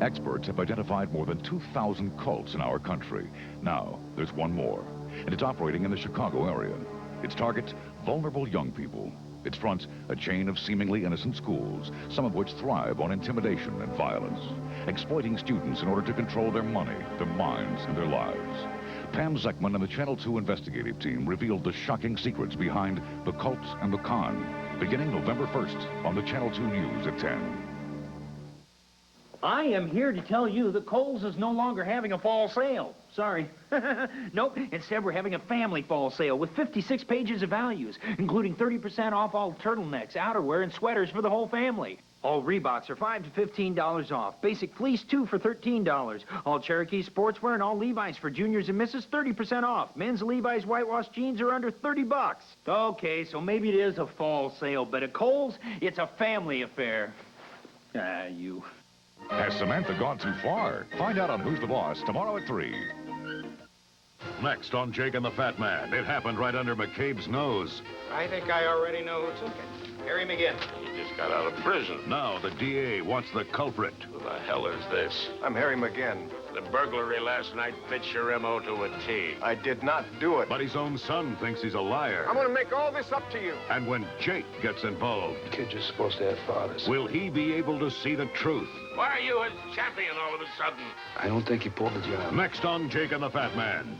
Experts have identified more than 2,000 cults in our country. Now, there's one more, and it's operating in the Chicago area. Its targets, vulnerable young people. Its fronts, a chain of seemingly innocent schools, some of which thrive on intimidation and violence, exploiting students in order to control their money, their minds, and their lives. Pam Zeckman and the Channel 2 investigative team revealed the shocking secrets behind the cults and the con, beginning November 1st on the Channel 2 News at 10. I am here to tell you that Kohl's is no longer having a fall sale. Sorry. Nope, instead we're having a family fall sale with 56 pages of values, including 30% off all turtlenecks, outerwear, and sweaters for the whole family. All Reeboks are $5 to $15 off. Basic fleece, 2 for $13. All Cherokee sportswear and all Levi's for juniors and misses, 30% off. Men's Levi's whitewash jeans are under 30 bucks. Okay, so maybe it is a fall sale, but at Kohl's, it's a family affair. You... Has Samantha gone too far? Find out on Who's the Boss tomorrow at 3. Next on Jake and the Fat Man, it happened right under McCabe's nose. I think I already know who took it. Harry McGinn. He just got out of prison. Now the DA wants the culprit. Who the hell is this? I'm Harry McGinn. The burglary last night fits your MO to a T. I did not do it. But his own son thinks he's a liar. I'm going to make all this up to you. And when Jake gets involved, Kids are supposed to have fathers. will he be able to see the truth? Why are you his champion all of a sudden? I don't think he pulled the job. Next on Jake and the Fat Man.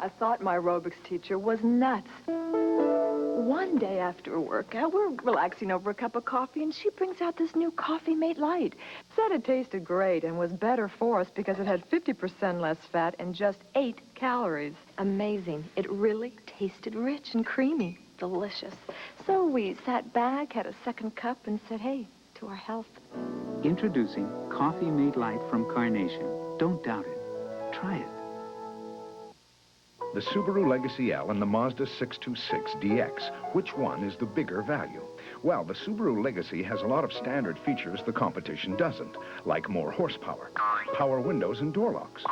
I thought my aerobics teacher was nuts. One day after work, we're relaxing over a cup of coffee, and she brings out this new Coffee Mate Light. Said it tasted great and was better for us because it had 50% less fat and just 8 calories. Amazing. It really tasted rich and creamy. Delicious. So we sat back, had a second cup, and said, hey, to our health. Introducing Coffee Mate Light from Carnation. Don't doubt it. Try it. The Subaru Legacy L and the Mazda 626 DX. Which one is the bigger value? Well, the Subaru Legacy has a lot of standard features the competition doesn't, like more horsepower, power windows and door locks,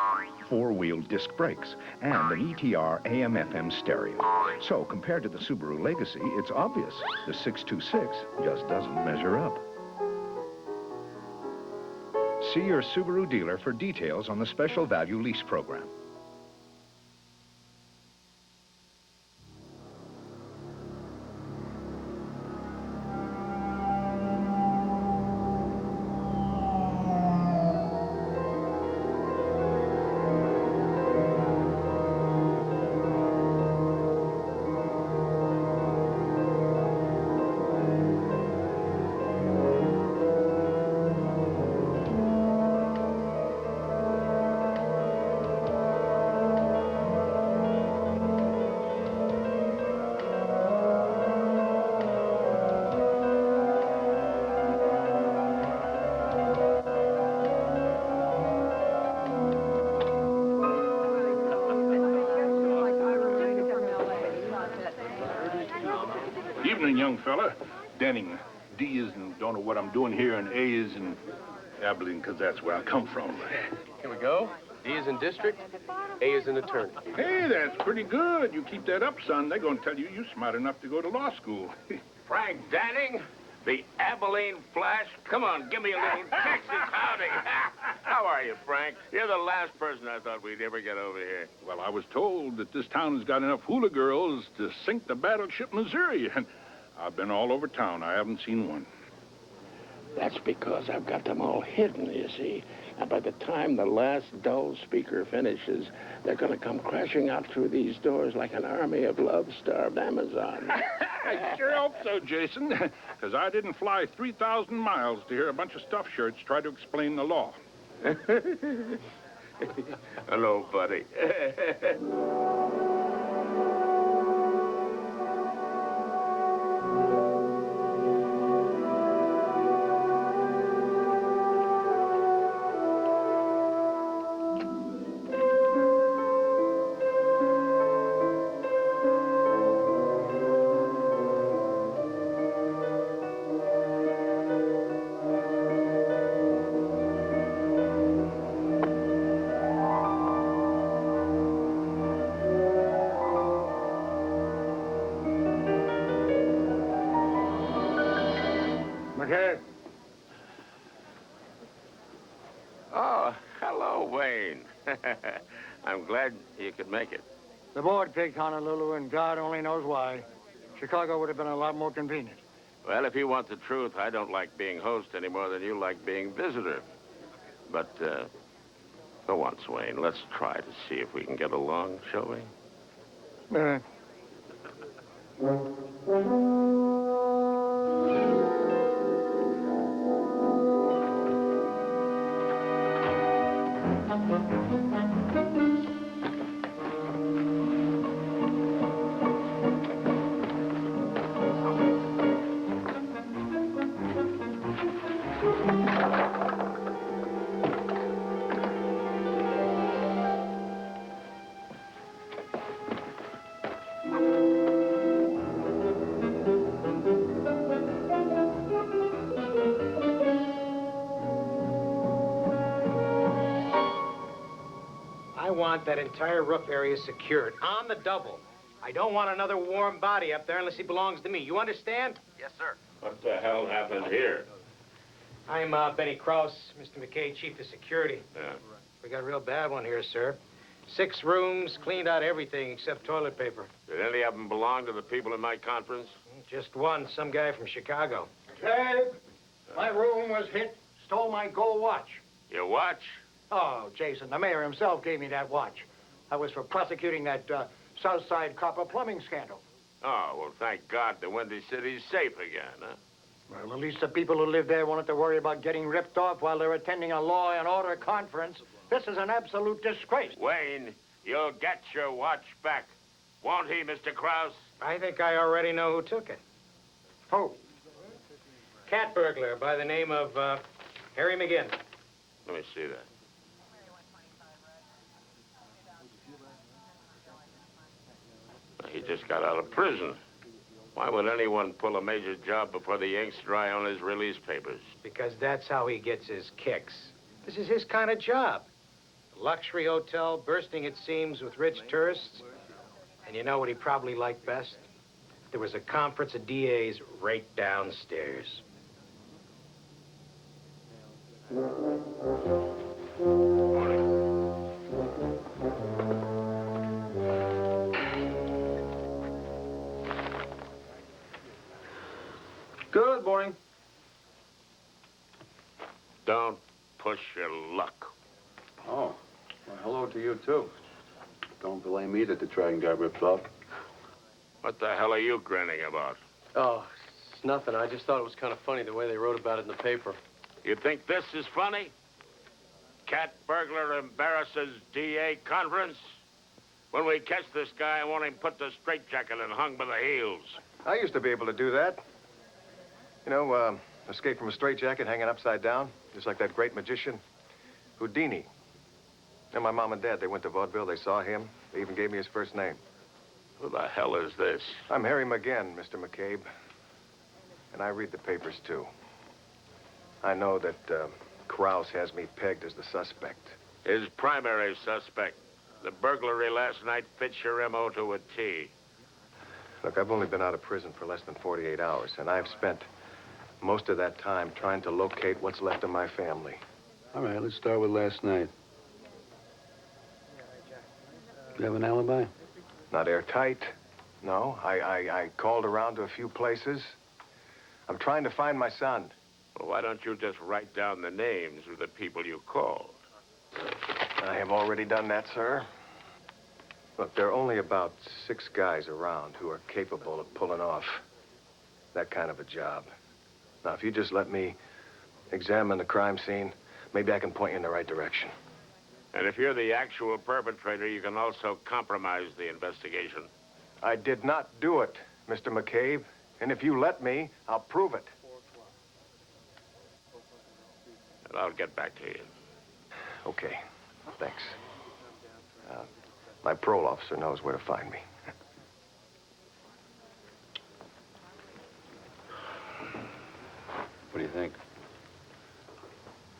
4-wheel disc brakes, and an ETR AM/FM stereo. So, compared to the Subaru Legacy, it's obvious the 626 just doesn't measure up. See your Subaru dealer for details on the special value lease program. Evening, young fella. Denning. D is in don't know what I'm doing here, and A is in Abilene, because that's where I come from. Here we go. D is in district, A is in attorney. Hey, that's pretty good. You keep that up, son. They're going to tell you you're smart enough to go to law school. Frank Danning, the Abilene Flash. Come on, give me a little Texas howdy. How are you, Frank? You're the last person I thought we'd ever get over here. Well, I was told that this town has got enough hula girls to sink the battleship Missouri, and I've been all over town. I haven't seen one. That's because I've got them all hidden, you see. And by the time the last dull speaker finishes, they're going to come crashing out through these doors like an army of love-starved Amazons. I sure hope so, Jason, because I didn't fly 3,000 miles to hear a bunch of stuffed shirts try to explain the law. Hello, buddy. McCabe. Oh, hello, Wayne. I'm glad you could make it. The board picked Honolulu, and God only knows why. Chicago would have been a lot more convenient. Well, if you want the truth, I don't like being host any more than you like being visitor. But, for once, Wayne, let's try to see if we can get along, shall we? I want that entire roof area secured, on the double. I don't want another warm body up there unless he belongs to me. You understand? Yes, sir. What the hell happened here? I'm Benny Krause, Mr. McKay, Chief of Security. Yeah. We got a real bad one here, sir. 6 rooms, cleaned out everything except toilet paper. Did any of them belong to the people in my conference? Just one, some guy from Chicago. Dave, my room was hit. Stole my gold watch. Your watch? Oh, Jason, the mayor himself gave me that watch. I was for prosecuting that Southside copper plumbing scandal. Oh, well, thank God the Windy City's safe again, huh? Well, at least the people who live there won't have to worry about getting ripped off while they're attending a law and order conference. This is an absolute disgrace. Wayne, you'll get your watch back. Won't he, Mr. Krause? I think I already know who took it. Who? Cat burglar by the name of Harry McGinn. Let me see that. He just got out of prison. Why would anyone pull a major job before the ink's dry on his release papers? Because that's how he gets his kicks. This is his kind of job. Luxury hotel bursting its seams with rich tourists. And you know what he probably liked best? There was a conference of DAs right downstairs. Good morning. Don't push your luck. Oh, well, hello to you, too. Don't blame me that the Dragon got ripped off. What the hell are you grinning about? Oh, it's nothing. I just thought it was kind of funny the way they wrote about it in the paper. You think this is funny? Cat burglar embarrasses DA conference? When we catch this guy, I want him put to straitjacket and hung by the heels. I used to be able to do that. You know, escape from a straitjacket hanging upside down, just like that great magician, Houdini. And my mom and dad, they went to vaudeville. They saw him. They even gave me his first name. Who the hell is this? I'm Harry McGinn, Mr. McCabe. And I read the papers, too. I know that Krause has me pegged as the suspect. His primary suspect. The burglary last night fits your M.O. to a T. Look, I've only been out of prison for less than 48 hours, and I've spent most of that time trying to locate what's left of my family. All right, let's start with last night. You have an alibi? Not airtight. No, I called around to a few places. I'm trying to find my son. Well, why don't you just write down the names of the people you called? I have already done that, sir. Look, there are only about 6 guys around who are capable of pulling off that kind of a job. Now, if you just let me examine the crime scene, maybe I can point you in the right direction. And if you're the actual perpetrator, you can also compromise the investigation. I did not do it, Mr. McCabe. And if you let me, I'll prove it. And I'll get back to you. Okay, thanks. My parole officer knows where to find me. What do you think?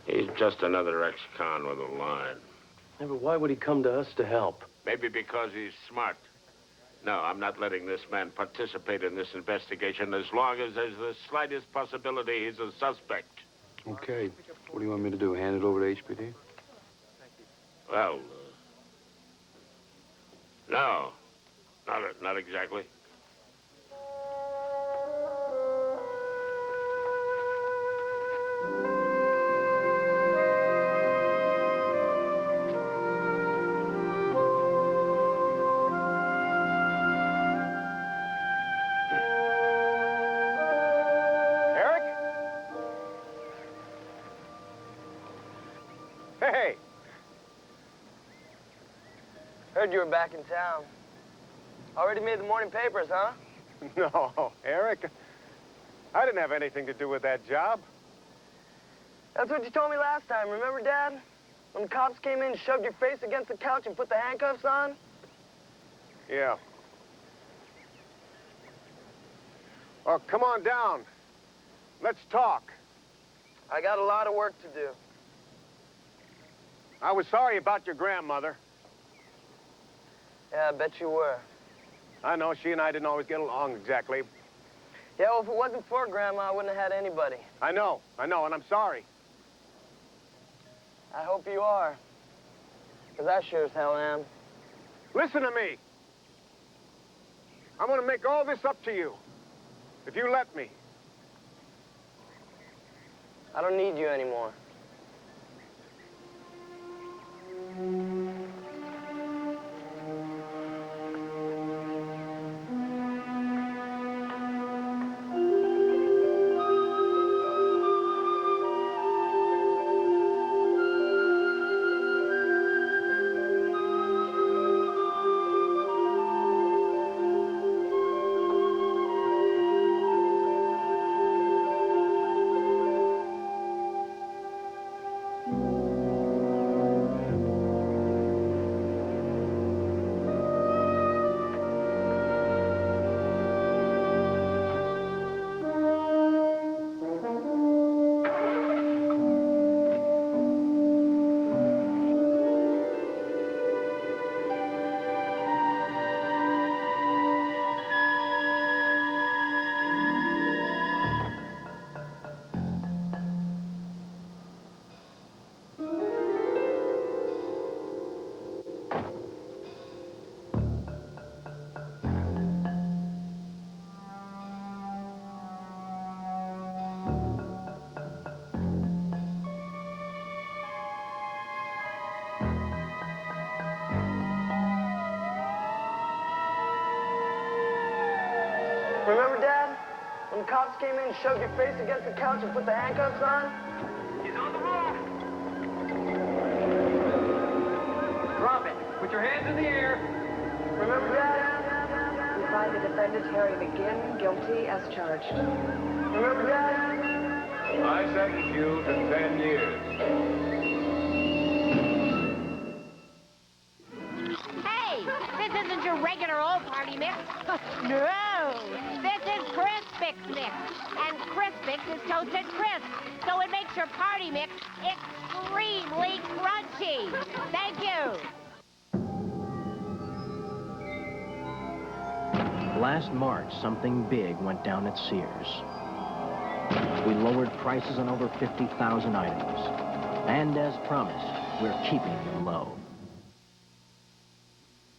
He's just another ex-con with a line. Yeah, but why would he come to us to help? Maybe because he's smart. No, I'm not letting this man participate in this investigation as long as there's the slightest possibility he's a suspect. Okay. What do you want me to do? Hand it over to HPD? Well, no. Not exactly. Eric? Hey! Heard you were back in town. Already made the morning papers, huh? No, Eric. I didn't have anything to do with that job. That's what you told me last time, remember, Dad? When the cops came in, shoved your face against the couch and put the handcuffs on? Yeah. Oh, come on down. Let's talk. I got a lot of work to do. I was sorry about your grandmother. Yeah, I bet you were. I know, she and I didn't always get along exactly. Yeah, well, if it wasn't for Grandma, I wouldn't have had anybody. I know, and I'm sorry. I hope you are. Because I sure as hell am. Listen to me. I'm gonna make all this up to you, if you let me. I don't need you anymore. Remember, Dad? When the cops came in, shoved your face against the couch and put the handcuffs on? He's on the move! Drop it. Put your hands in the air. Remember, Dad? We find the defendant, Harry McGinn, guilty as charged. Remember, Dad? I sentence you to 10 years. Hey, this isn't your regular old party mix. No, this is Crispix mix. And Crispix is toasted crisp, so it makes your party mix extremely crunchy. Thank you. Last March, something big went down at Sears. We lowered prices on over 50,000 items. And as promised, we're keeping them low.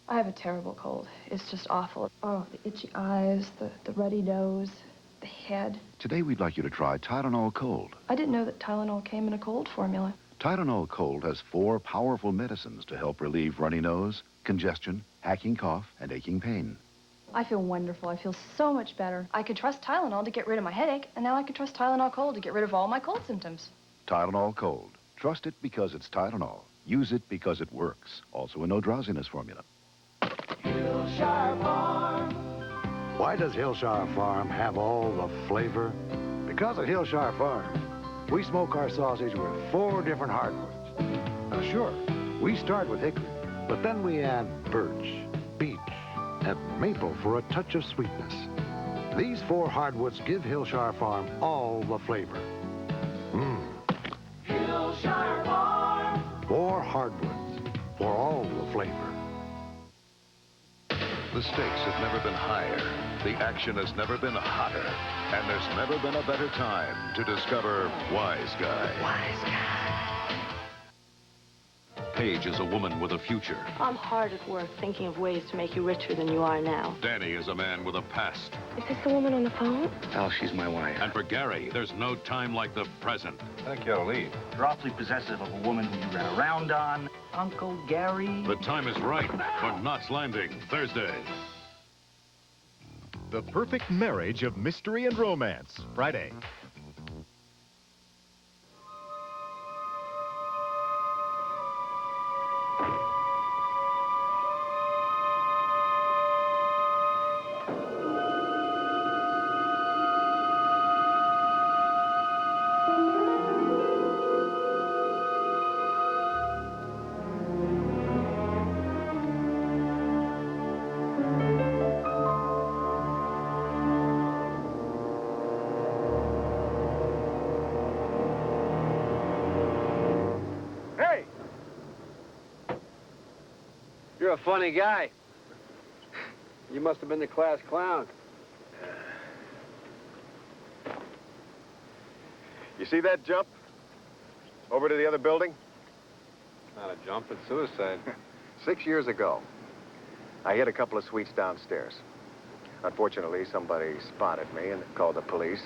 I have a terrible cold. It's just awful. Oh, the itchy eyes, the ruddy nose, the head. Today we'd like you to try Tylenol Cold. I didn't know that Tylenol came in a cold formula. Tylenol Cold has 4 powerful medicines to help relieve runny nose, congestion, hacking cough, and aching pain. I feel wonderful. I feel so much better. I could trust Tylenol to get rid of my headache, and now I can trust Tylenol Cold to get rid of all my cold symptoms. Tylenol Cold. Trust it because it's Tylenol. Use it because it works. Also a no drowsiness formula. Hillshire Farm. Why does Hillshire Farm have all the flavor? Because at Hillshire Farm, we smoke our sausage with 4 different hardwoods. Now, sure, we start with hickory, but then we add birch, beech, and maple for a touch of sweetness. These 4 hardwoods give Hillshire Farm all the flavor. Hillshire Farm. 4 hardwoods for all the flavor. The stakes have never been higher. The action has never been hotter. And there's never been a better time to discover Wise Guy. Wise Guy. Paige is a woman with a future. I'm hard at work thinking of ways to make you richer than you are now. Danny is a man with a past. Is this the woman on the phone? Oh, she's my wife. And for Gary, there's no time like the present. I think you ought to leave. You're awfully possessive of a woman who you ran around on. Uncle Gary. The time is right for Knots Landing, Thursday. The Perfect Marriage of Mystery and Romance, Friday. You're a funny guy. You must have been the class clown. You see that jump? Over to the other building? Not a jump, it's suicide. 6 years ago, I hit a couple of suites downstairs. Unfortunately, somebody spotted me and called the police.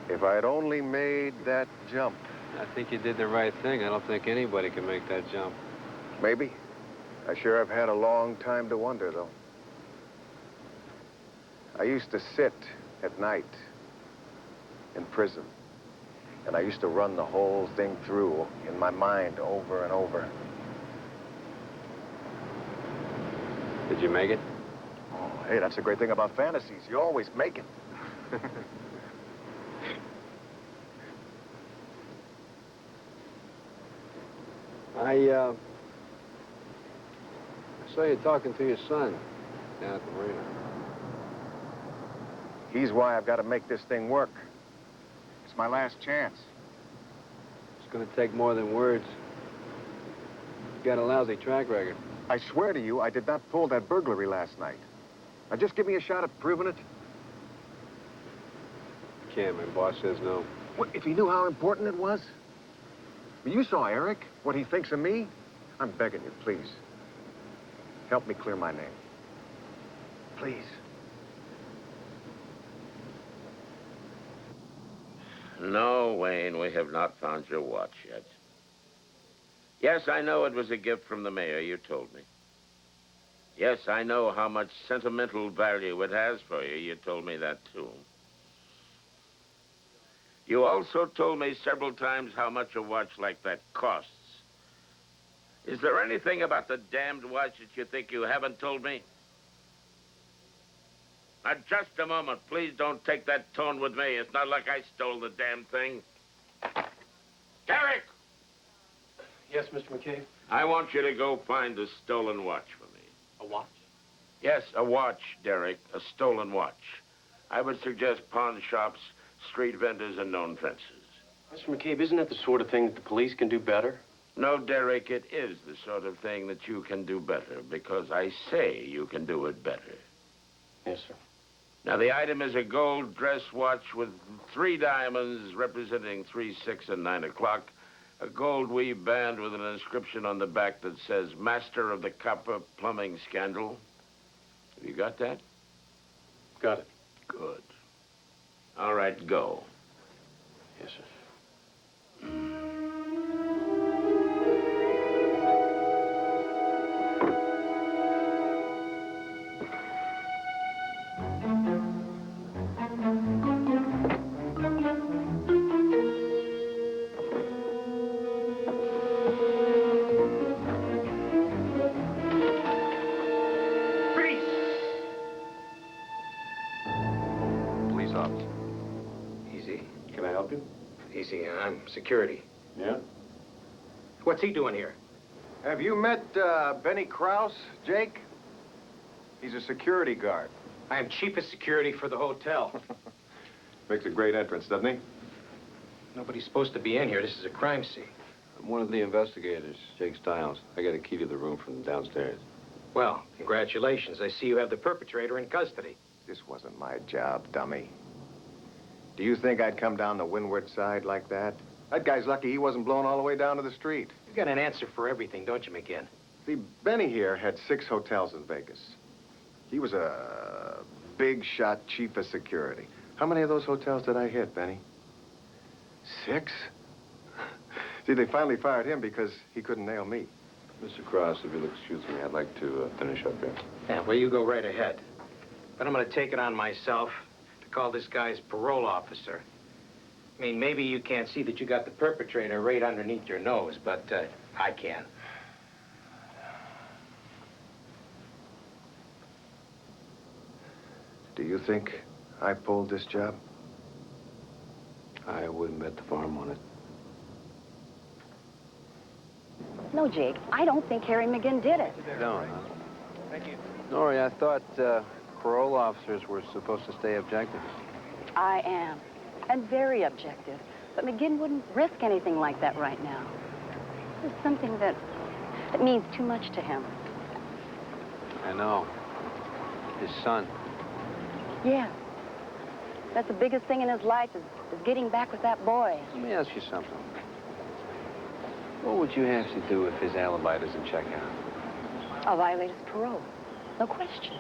If I had only made that jump. I think you did the right thing. I don't think anybody can make that jump. Maybe. I sure have had a long time to wonder, though. I used to sit at night in prison, and I used to run the whole thing through in my mind over and over. Did you make it? Oh, hey, that's the great thing about fantasies. You always make it. I saw you talking to your son down at the marina. He's why I've got to make this thing work. It's my last chance. It's going to take more than words. You got a lousy track record. I swear to you, I did not pull that burglary last night. Now, just give me a shot at proving it. Can't. My boss says no. What, if he knew how important it was? You saw Eric, what he thinks of me. I'm begging you, please. Help me clear my name. Please. No, Wayne, we have not found your watch yet. Yes, I know it was a gift from the mayor, you told me. Yes, I know how much sentimental value it has for you, you told me that too. You also told me several times how much a watch like that costs. Is there anything about the damned watch that you think you haven't told me? Now, just a moment. Please don't take that tone with me. It's not like I stole the damn thing. Derek! Yes, Mr. McCabe? I want you to go find the stolen watch for me. A watch? Yes, a watch, Derek. A stolen watch. I would suggest pawn shops, street vendors, and known fences. Mr. McCabe, isn't that the sort of thing that the police can do better? No, Derek, it is the sort of thing that you can do better, because I say you can do it better. Yes, sir. Now, the item is a gold dress watch with 3 diamonds representing 3, 6, and 9 o'clock, a gold weave band with an inscription on the back that says, Master of the Copper Plumbing Scandal. Have you got that? Got it. Good. All right, go. Yes, sir. Police officer. Easy. Can I help you? Easy. I'm security. Yeah? What's he doing here? Have you met Benny Krause, Jake? He's a security guard. I am chief of security for the hotel. Makes a great entrance, doesn't he? Nobody's supposed to be in here. This is a crime scene. I'm one of the investigators, Jake Stiles. I got a key to the room from downstairs. Well, congratulations. I see you have the perpetrator in custody. This wasn't my job, dummy. Do you think I'd come down the windward side like that? That guy's lucky he wasn't blown all the way down to the street. You've got an answer for everything, don't you, McGinn? See, Benny here had 6 hotels in Vegas. He was a big shot chief of security. How many of those hotels did I hit, Benny? 6? See, they finally fired him because he couldn't nail me. Mr. Krause, if you'll excuse me, I'd like to finish up here. Yeah, well, you go right ahead. But I'm going to take it on myself to call this guy's parole officer. I mean, maybe you can't see that you got the perpetrator right underneath your nose, but I can. Do you think I pulled this job? I wouldn't bet the farm on it. No, Jake, I don't think Harry McGinn did it. No, no. Thank you. Nori, I thought parole officers were supposed to stay objective. I am, and very objective. But McGinn wouldn't risk anything like that right now. It's something that means too much to him. I know. His son. Yeah. That's the biggest thing in his life is getting back with that boy. Let me ask you something. What would you have to do if his alibi doesn't check out? I'll violate his parole. No question.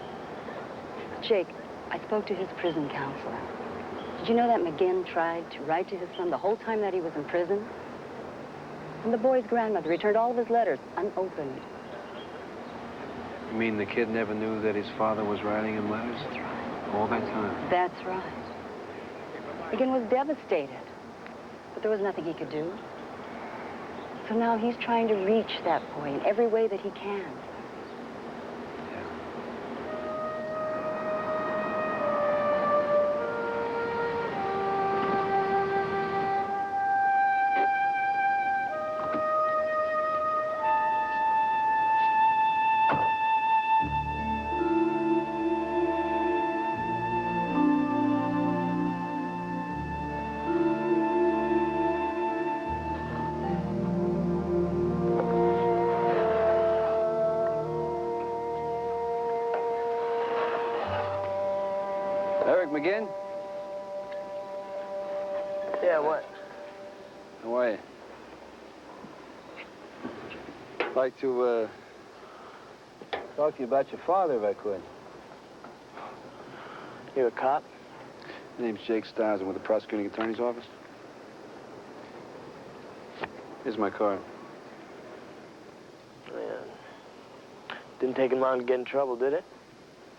Jake, I spoke to his prison counselor. Did you know that McGinn tried to write to his son the whole time that he was in prison? And the boy's grandmother returned all of his letters unopened. You mean the kid never knew that his father was writing him letters? That's right. All that time? That's right. McGinn was devastated. But there was nothing he could do. So now he's trying to reach that boy in every way that he can. Eric McGinn? Yeah, what? How are you? I'd like to, talk to you about your father, if I could. You a cop? My name's Jake Stiles. I'm with the prosecuting attorney's office. Here's my card. Yeah. Didn't take him long to get in trouble, did it?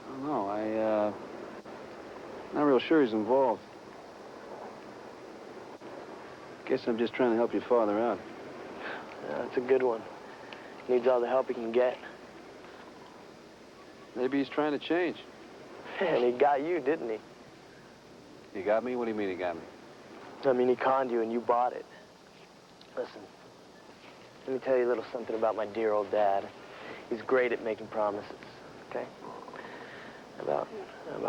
I don't know. Not real sure he's involved. Guess I'm just trying to help your father out. Yeah, that's a good one. Needs all the help he can get. Maybe he's trying to change. And he got you, didn't he? You got me? What do you mean he got me? I mean, he conned you and you bought it. Listen, let me tell you a little something about my dear old dad. He's great at making promises, okay? About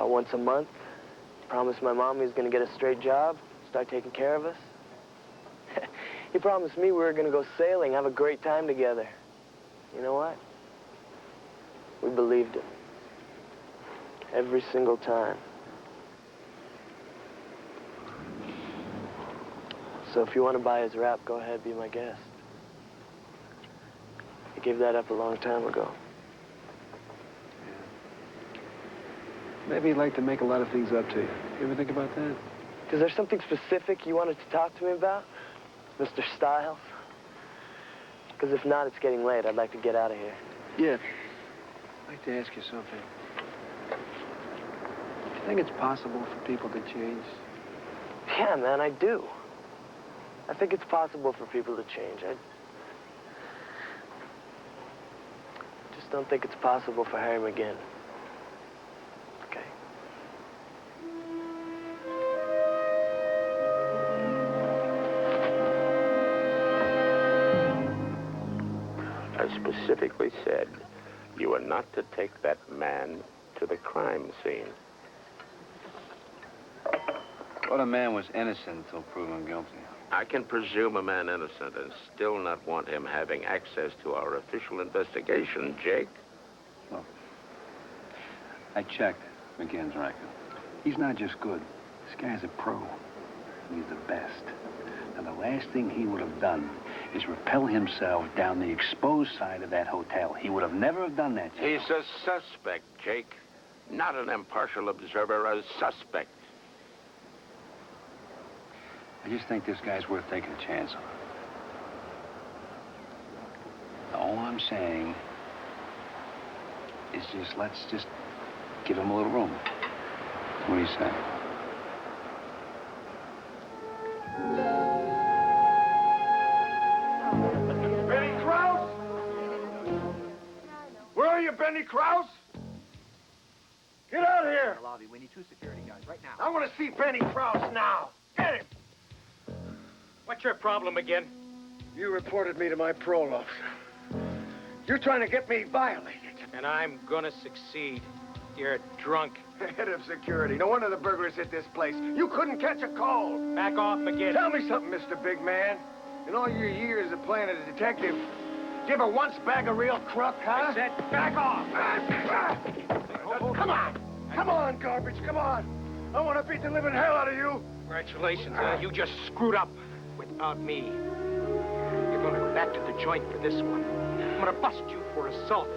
once a month, promised my mom he was going to get a straight job, start taking care of us. He promised me we were going to go sailing, have a great time together. You know what? We believed him. Every single time. So if you want to buy his rap, go ahead, be my guest. I gave that up a long time ago. Maybe he'd like to make a lot of things up to you. You ever think about that? Is there something specific you wanted to talk to me about, Mr. Styles? Because if not, it's getting late. I'd like to get out of here. Yeah. I'd like to ask you something. Do you think it's possible for people to change? Yeah, man, I do. I think it's possible for people to change. I just don't think it's possible for Harry McGinn. Okay? I specifically said you were not to take that man to the crime scene. What a man was innocent until proven guilty. I can presume a man innocent and still not want him having access to our official investigation, Jake. Look, I checked McGinn's record. He's not just good. This guy's a pro. He's the best. And the last thing he would have done is rappel himself down the exposed side of that hotel. He would have never have done that. He's a suspect, Jake. Not an impartial observer, a suspect. I just think this guy's worth taking a chance on. All I'm saying is let's just give him a little room. What do you say? Benny Krause? Where are you, Benny Krause? Get out of here! Lobby, we need 2 security guys right now. I want to see Benny Krause now. Get him! What's your problem again? You reported me to my parole officer. You're trying to get me violated. And I'm gonna succeed. You're drunk. Head of security. No wonder the burglars hit this place. You couldn't catch a cold. Back off, McGinn. Tell me something, Mr. Big Man. In all your years of playing as a detective, did you ever once bag a real crook, huh? I said back off. Come on. Come on, garbage. Come on. I want to beat the living hell out of you. Congratulations. You just screwed up without me. You're gonna go back to the joint for this one. I'm gonna bust you for assault.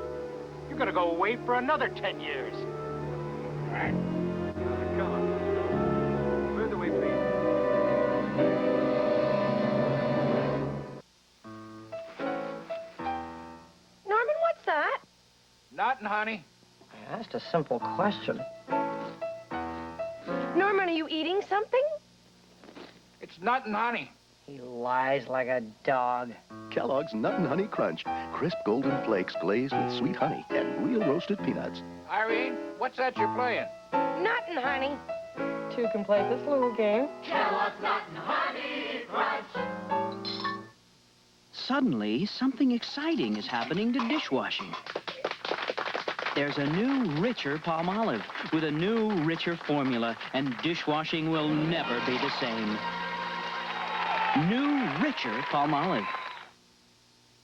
You're gonna go away for another 10 years. All right. Come on. Clear the way, please. Norman, what's that? Nothing, honey. I asked a simple question. Norman, are you eating something? It's nothing, honey. He lies like a dog. Kellogg's Nut and Honey Crunch. Crisp golden flakes glazed with sweet honey and real roasted peanuts. Irene, what's that you're playing? Nothing, honey. Two can play this little game. Kellogg's Nut and Honey Crunch. Suddenly, something exciting is happening to dishwashing. There's a new, richer Palmolive with a new, richer formula, and dishwashing will never be the same. New, richer Palmolive.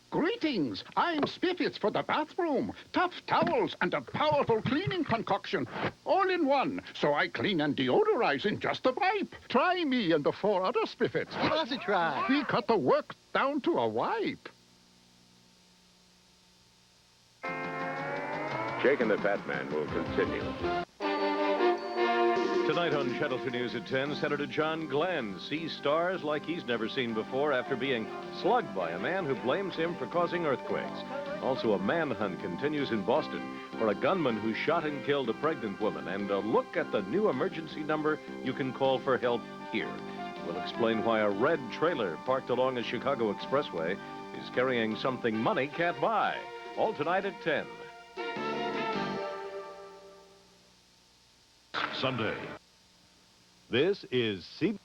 Greetings. I'm Spiffits for the bathroom. Tough towels and a powerful cleaning concoction. All in one. So I clean and deodorize in just a wipe. Try me and the 4 other Spiffits. Give us a try. We cut the work down to a wipe. Jake and the Fat Man will continue. Tonight on Channel 2 News at 10, Senator John Glenn sees stars like he's never seen before after being slugged by a man who blames him for causing earthquakes. Also, a manhunt continues in Boston for a gunman who shot and killed a pregnant woman. And a look at the new emergency number you can call for help here. We'll explain why a red trailer parked along a Chicago expressway is carrying something money can't buy. All tonight at 10. Sunday. This is CBS.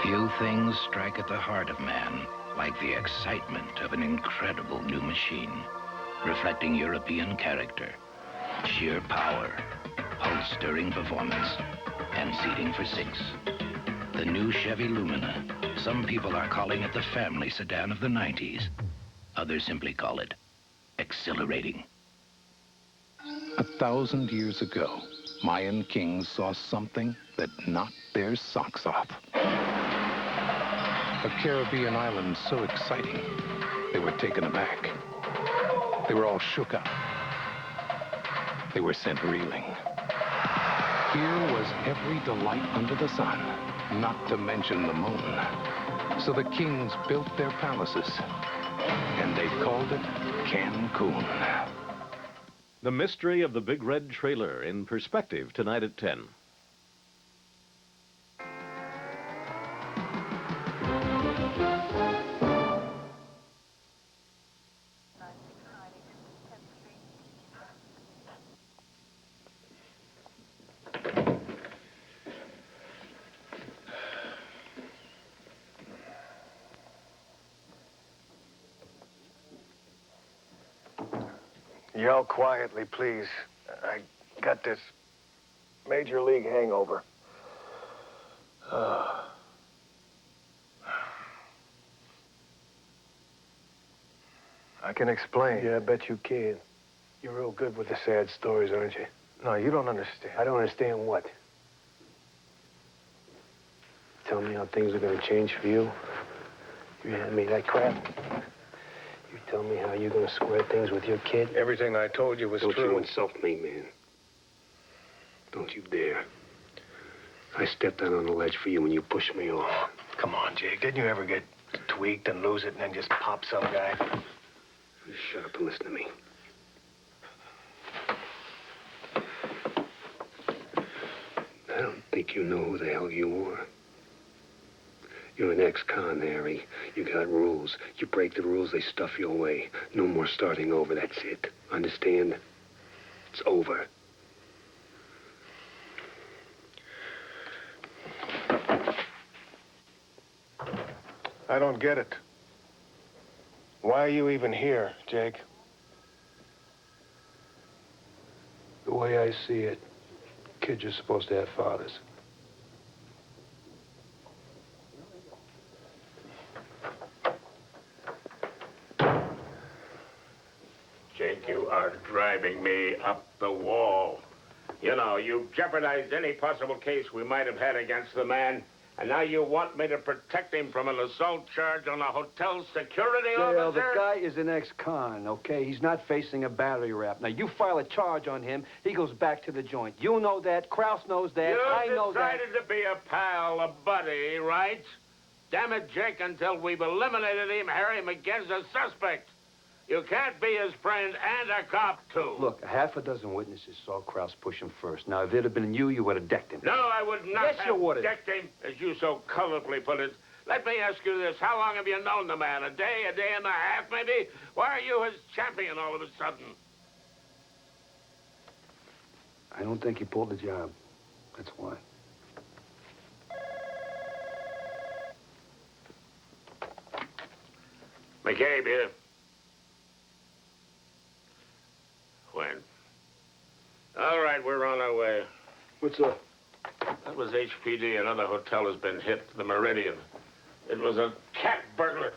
Few things strike at the heart of man like the excitement of an incredible new machine, reflecting European character, sheer power, pulse-stirring performance, and seating for 6. The new Chevy Lumina. Some people are calling it the family sedan of the 90s. Others simply call it exhilarating. 1,000 years ago, Mayan kings saw something that knocked their socks off. A Caribbean island so exciting, they were taken aback. They were all shook up. they were sent reeling. Here was every delight under the sun, not to mention the moon. So the kings built their palaces, and they called it Cancun. The Mystery of the Big Red Trailer in perspective tonight at 10. Yell quietly, please. I got this major league hangover. I can explain. Yeah, I bet you can. You're real good with the sad stories, aren't you? No, you don't understand. I don't understand what? Tell me how things are going to change for you. You hand me that crap. You tell me how you're going to square things with your kid. Everything I told you was Don't true. you insult me, man. Don't you dare. I stepped out on the ledge for you when you pushed me off. Come on, Jake. Didn't you ever get tweaked and lose it and then just pop some guy? Just shut up and listen to me. I don't think you know who the hell you are. You're an ex-con, Harry. You got rules. You break the rules, they stuff you away. No more starting over, that's it. Understand? It's over. I don't get it. Why are you even here, Jake? The way I see it, kids are supposed to have fathers. Jake, you are driving me up the wall. You know, you've jeopardized any possible case we might have had against the man, and now you want me to protect him from an assault charge on a hotel security Dale, officer? the guy is an ex-con, okay? He's not facing a battery rap. Now, you file a charge on him, he goes back to the joint. You know that, Kraus knows that, I know that. You decided to be a pal, a buddy, right? Damn it, Jake, until we've eliminated him, Harry McGinn's a suspect. You can't be his friend and a cop, too. Look, a half a dozen witnesses saw Kraus push him first. Now, if it had been you, you would have decked him. No, I would not Yes, you have would've. decked him, as you so colorfully put it. Let me ask you this. How long have you known the man? A day and a half, maybe? Why are you his champion all of a sudden? I don't think he pulled the job. That's why. McCabe here. When? All right, we're on our way. What's up? That was HPD. Another hotel has been hit, the Meridian. It was a cat burglar.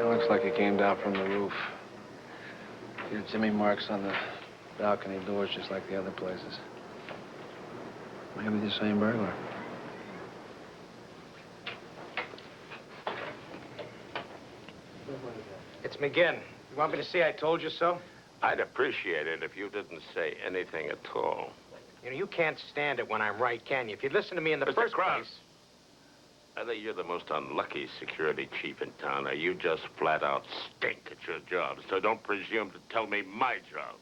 Looks like it came down from the roof. Your Jimmy marks on the balcony doors just like the other places. Maybe the same burglar. It's McGinn. You want me to say I told you so? I'd appreciate it if you didn't say anything at all. You know, you can't stand it when I'm right, can you? If you'd listened to me in the Mr. first Kraus, place... I think you're the most unlucky security chief in town. Now, you just flat out stink at your job, so don't presume to tell me my job.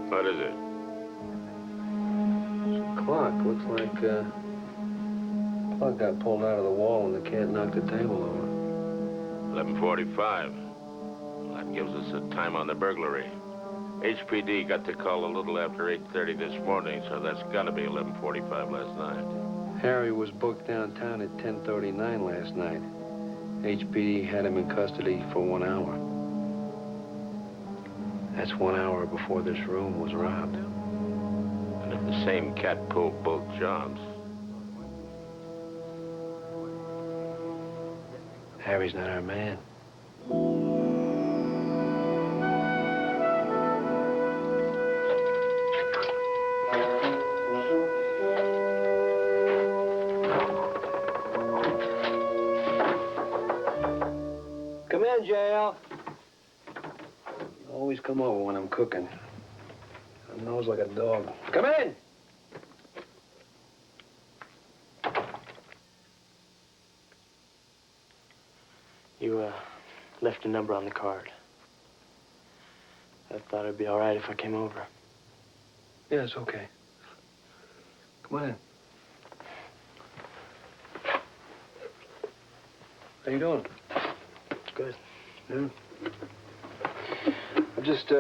What is it? Clock. Looks like, plug got pulled out of the wall and the cat knocked the table over. 11:45. Well, that gives us a time on the burglary. HPD got the call a little after 8:30 this morning, so that's got to be 11:45 last night. Harry was booked downtown at 10:39 last night. HPD had him in custody for 1 hour. That's 1 hour before this room was robbed. And if the same cat pulled both jobs. Harry's not our man. Come in, JL. Always come over when I'm cooking. I nose like a dog. Come in! You, left your number on the card. I thought it'd be all right if I came over. Yeah, it's okay. Come on in. How you doing? Good. Yeah. I'm just,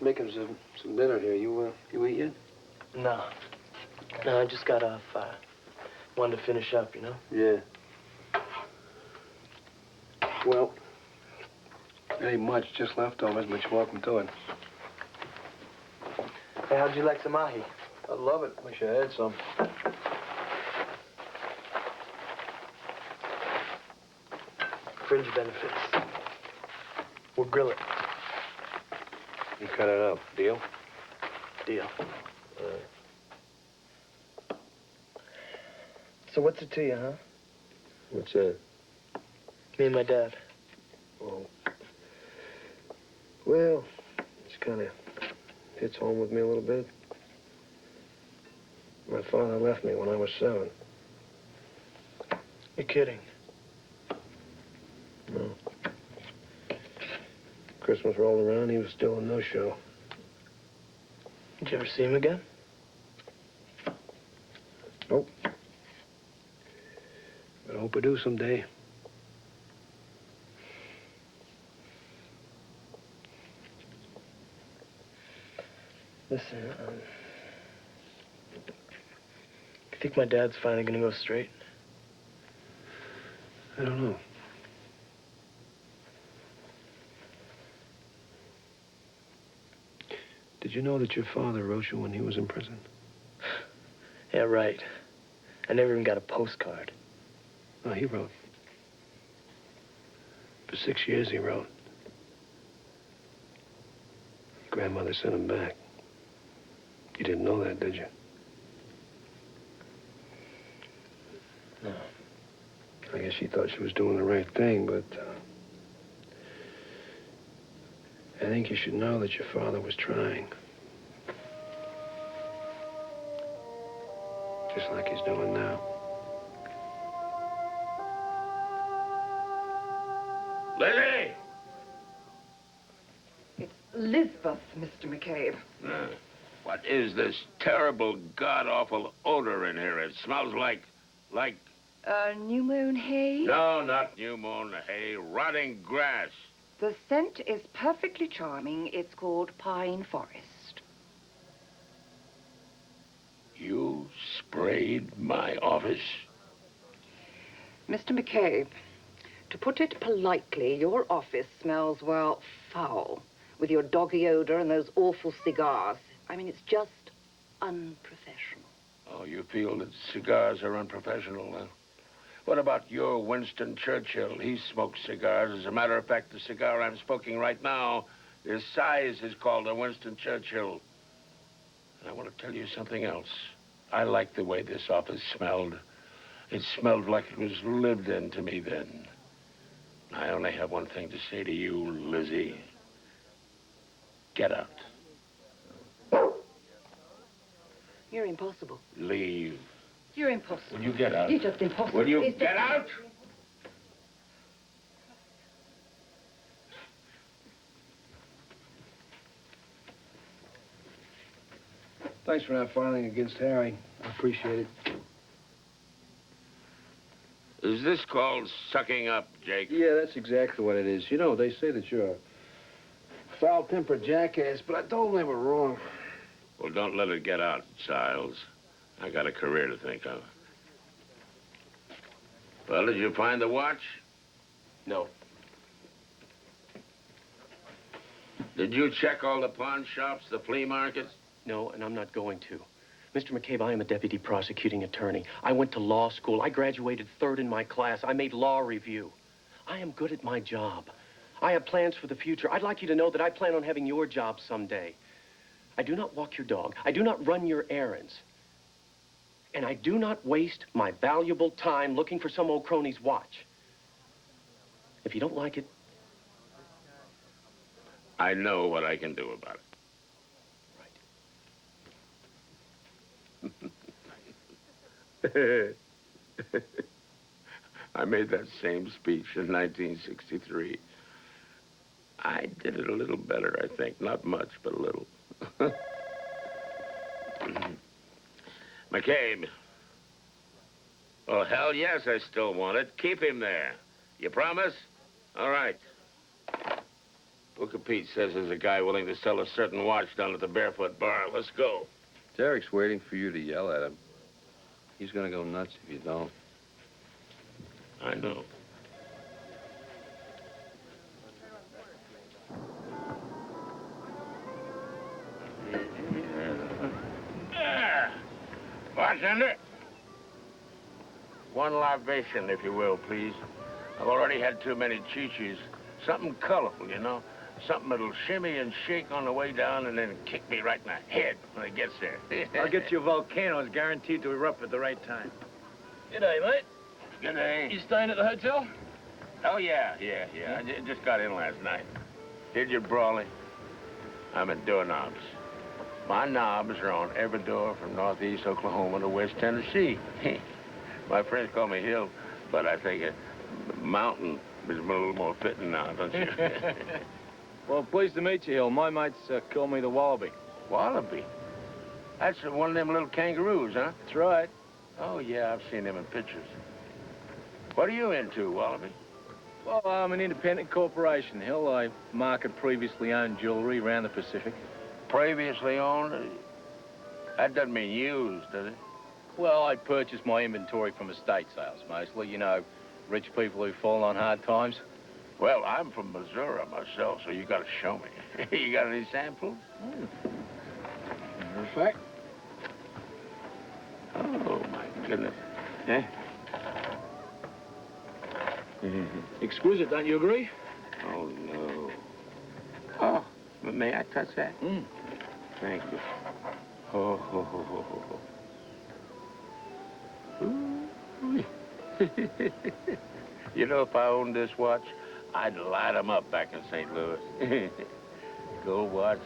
making some dinner here. You eat yet? No. No, I just got off. Wanted to finish up, you know? Yeah. Well, there ain't much, just leftovers, but you're welcome to it. Hey, how'd you like some mahi? I love it. Wish I had some. Fringe benefits. We'll grill it. You cut it up. Deal? Deal. So what's it to you, huh? What's that? Me and my dad. Oh. Well, it's kind of hits home with me a little bit. My father left me when I was 7. You're kidding. No. Christmas rolled around, he was still a no-show. Did you ever see him again? Nope. But I hope I do someday. Listen, you think my dad's finally gonna go straight? I don't know. Did you know that your father wrote you when he was in prison? Yeah, right. I never even got a postcard. No, he wrote. For 6 years, he wrote. Grandmother sent him back. You didn't know that, did you? No. I guess she thought she was doing the right thing, but I think you should know that your father was trying. Just like he's doing now. Lily! It's Lisbeth, Mr. McCabe. What is this terrible, god-awful odor in here? It smells like... New moon hay? No, not new moon hay. Rotting grass. The scent is perfectly charming. It's called Pine Forest. You sprayed my office? Mr. McCabe, to put it politely, your office smells, well, foul. With your doggy odor and those awful cigars. I mean, it's just unprofessional. Oh, you feel that cigars are unprofessional, huh? What about your Winston Churchill? He smokes cigars. As a matter of fact, the cigar I'm smoking right now, his size is called a Winston Churchill. And I want to tell you something else. I like the way this office smelled. It smelled like it was lived in to me then. I only have one thing to say to you, Lizzie. Get out. You're impossible. Leave. You're impossible. Will you get out? You're just impossible. Will you It's get out? Thanks for not filing against Harry. I appreciate it. Is this called sucking up, Jake? Yeah, that's exactly what it is. You know, they say that you're a foul-tempered jackass, but I told them they were wrong. Well, don't let it get out, Siles. I got a career to think of. Well, did you find the watch? No. Did you check all the pawn shops, the flea markets? No, and I'm not going to. Mr. McCabe, I am a deputy prosecuting attorney. I went to law school. I graduated third in my class. I made law review. I am good at my job. I have plans for the future. I'd like you to know that I plan on having your job someday. I do not walk your dog. I do not run your errands. And I do not waste my valuable time looking for some old crony's watch. If you don't like it... I know what I can do about it. I made that same speech in 1963. I did it a little better, I think. Not much, but a little. McCabe. Oh, hell yes, I still want it. Keep him there. You promise? All right. Booker Pete says there's a guy willing to sell a certain watch down at the Barefoot Bar. Let's go. Derek's waiting for you to yell at him. He's gonna go nuts if you don't. I know. Bartender. One libation, if you will, please. I've already had too many chi-chis. Something colorful, you know? Something that'll shimmy and shake on the way down and then kick me right in the head when it gets there. I'll get you volcanoes guaranteed to erupt at the right time. G'day, mate. G'day. You staying at the hotel? Oh, yeah. I just got in last night. Did you, Brawley? I'm at Door Knobs. My knobs are on every door from northeast Oklahoma to West Tennessee. My friends call me Hill, but I think Mountain is a little more fitting now, don't you? Well, pleased to meet you, Hill. My mates call me the Wallaby. Wallaby? That's one of them little kangaroos, huh? That's right. Oh, yeah, I've seen them in pictures. What are you into, Wallaby? Well, I'm an independent corporation, Hill. I market previously owned jewelry around the Pacific. Previously owned? That doesn't mean used, does it? Well, I purchase my inventory from estate sales, mostly. You know, rich people who've fallen on hard times. Well, I'm from Missouri myself, so you got to show me. You got any samples? Matter of fact. Oh, my goodness. Yeah. Exquisite, don't you agree? Oh, no. Oh, may I touch that? Thank you. Ooh. You know, if I owned this watch, I'd light them up back in St. Louis. Gold watch,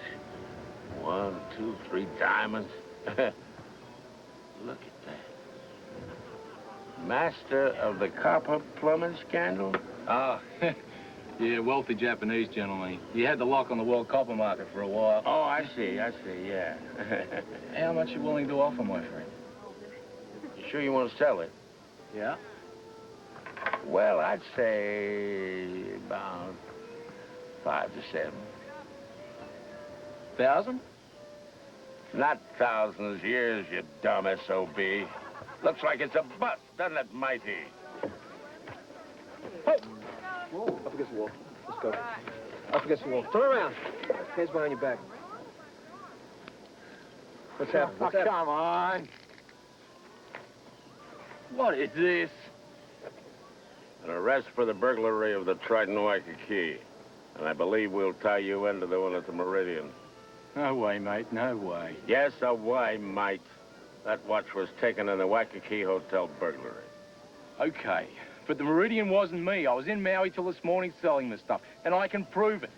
1, 2, 3 diamonds. Look at that. Master of the copper plumbing scandal? Ah, yeah, wealthy Japanese gentleman. He had the lock on the world copper market for a while. Oh, I see, yeah. How much you willing to offer, my friend? You sure you want to sell it? Yeah. Well, I'd say about 5 to 7. 1,000? Not thousands years, you dumb S.O.B. Looks like it's a bust, doesn't it, Mighty? Hey! Whoa, up against the wall. Let's go. Up against the wall. Turn around. Hands behind your back. What's happening? What's happening? Come on. What is this? An arrest for the burglary of the Trident Waikiki. And I believe we'll tie you into the one at the Meridian. No way, mate, no way. Yes, a why, mate. That watch was taken in the Waikiki Hotel burglary. Okay, but the Meridian wasn't me. I was in Maui till this morning selling the stuff, and I can prove it.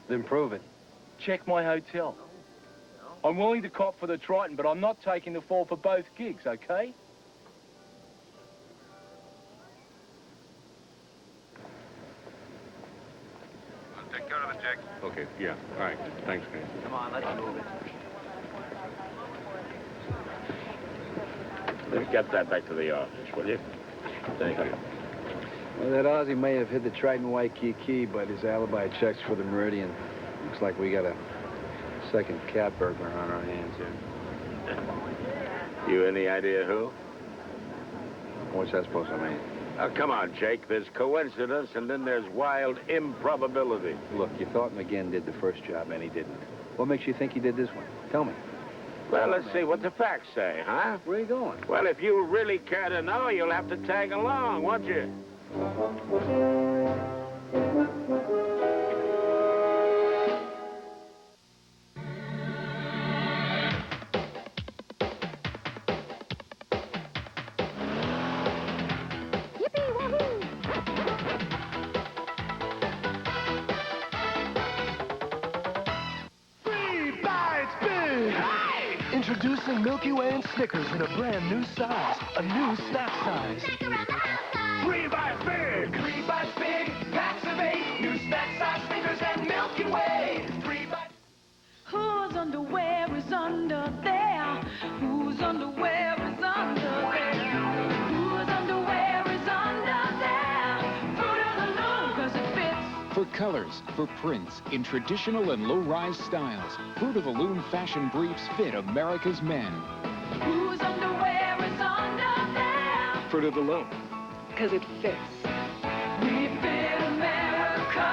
Then prove it. Check my hotel. I'm willing to cop for the Triton, but I'm not taking the fall for both gigs, okay? Take care of it, Jake. Okay, yeah. All right. Thanks, guys. Come on, let's move it. Let's get that back to the office, will you? Thank you. Well, that Aussie may have hit the Triton Waikiki, but his alibi checks for the Meridian. Looks like we got a second cat burglar on our hands here. You any idea who? What's that supposed to mean? Oh, come on, Jake. There's coincidence, and then there's wild improbability. Look, you thought McGinn did the first job, and he didn't. What makes you think he did this one? Tell me. Well, let's see what the facts say, huh? Where are you going? Well, if you really care to know, you'll have to tag along, won't you? Introducing Milky Way and Snickers in a brand new size, a new snack size. 3 bites big! 3 bites big, packs of 8, new snack size Snickers and Milky Way. 3 bites. Whose underwear is under there? Whose underwear is under there? Whose underwear is under there? Fruit of the Loom, 'cause it fits. For colors, for prints, in traditional and low-rise styles, Fruit of the Loom fashion briefs fit America's men. Whose underwear is under there? Fruit of the Loom. 'Cause it fits. We fit America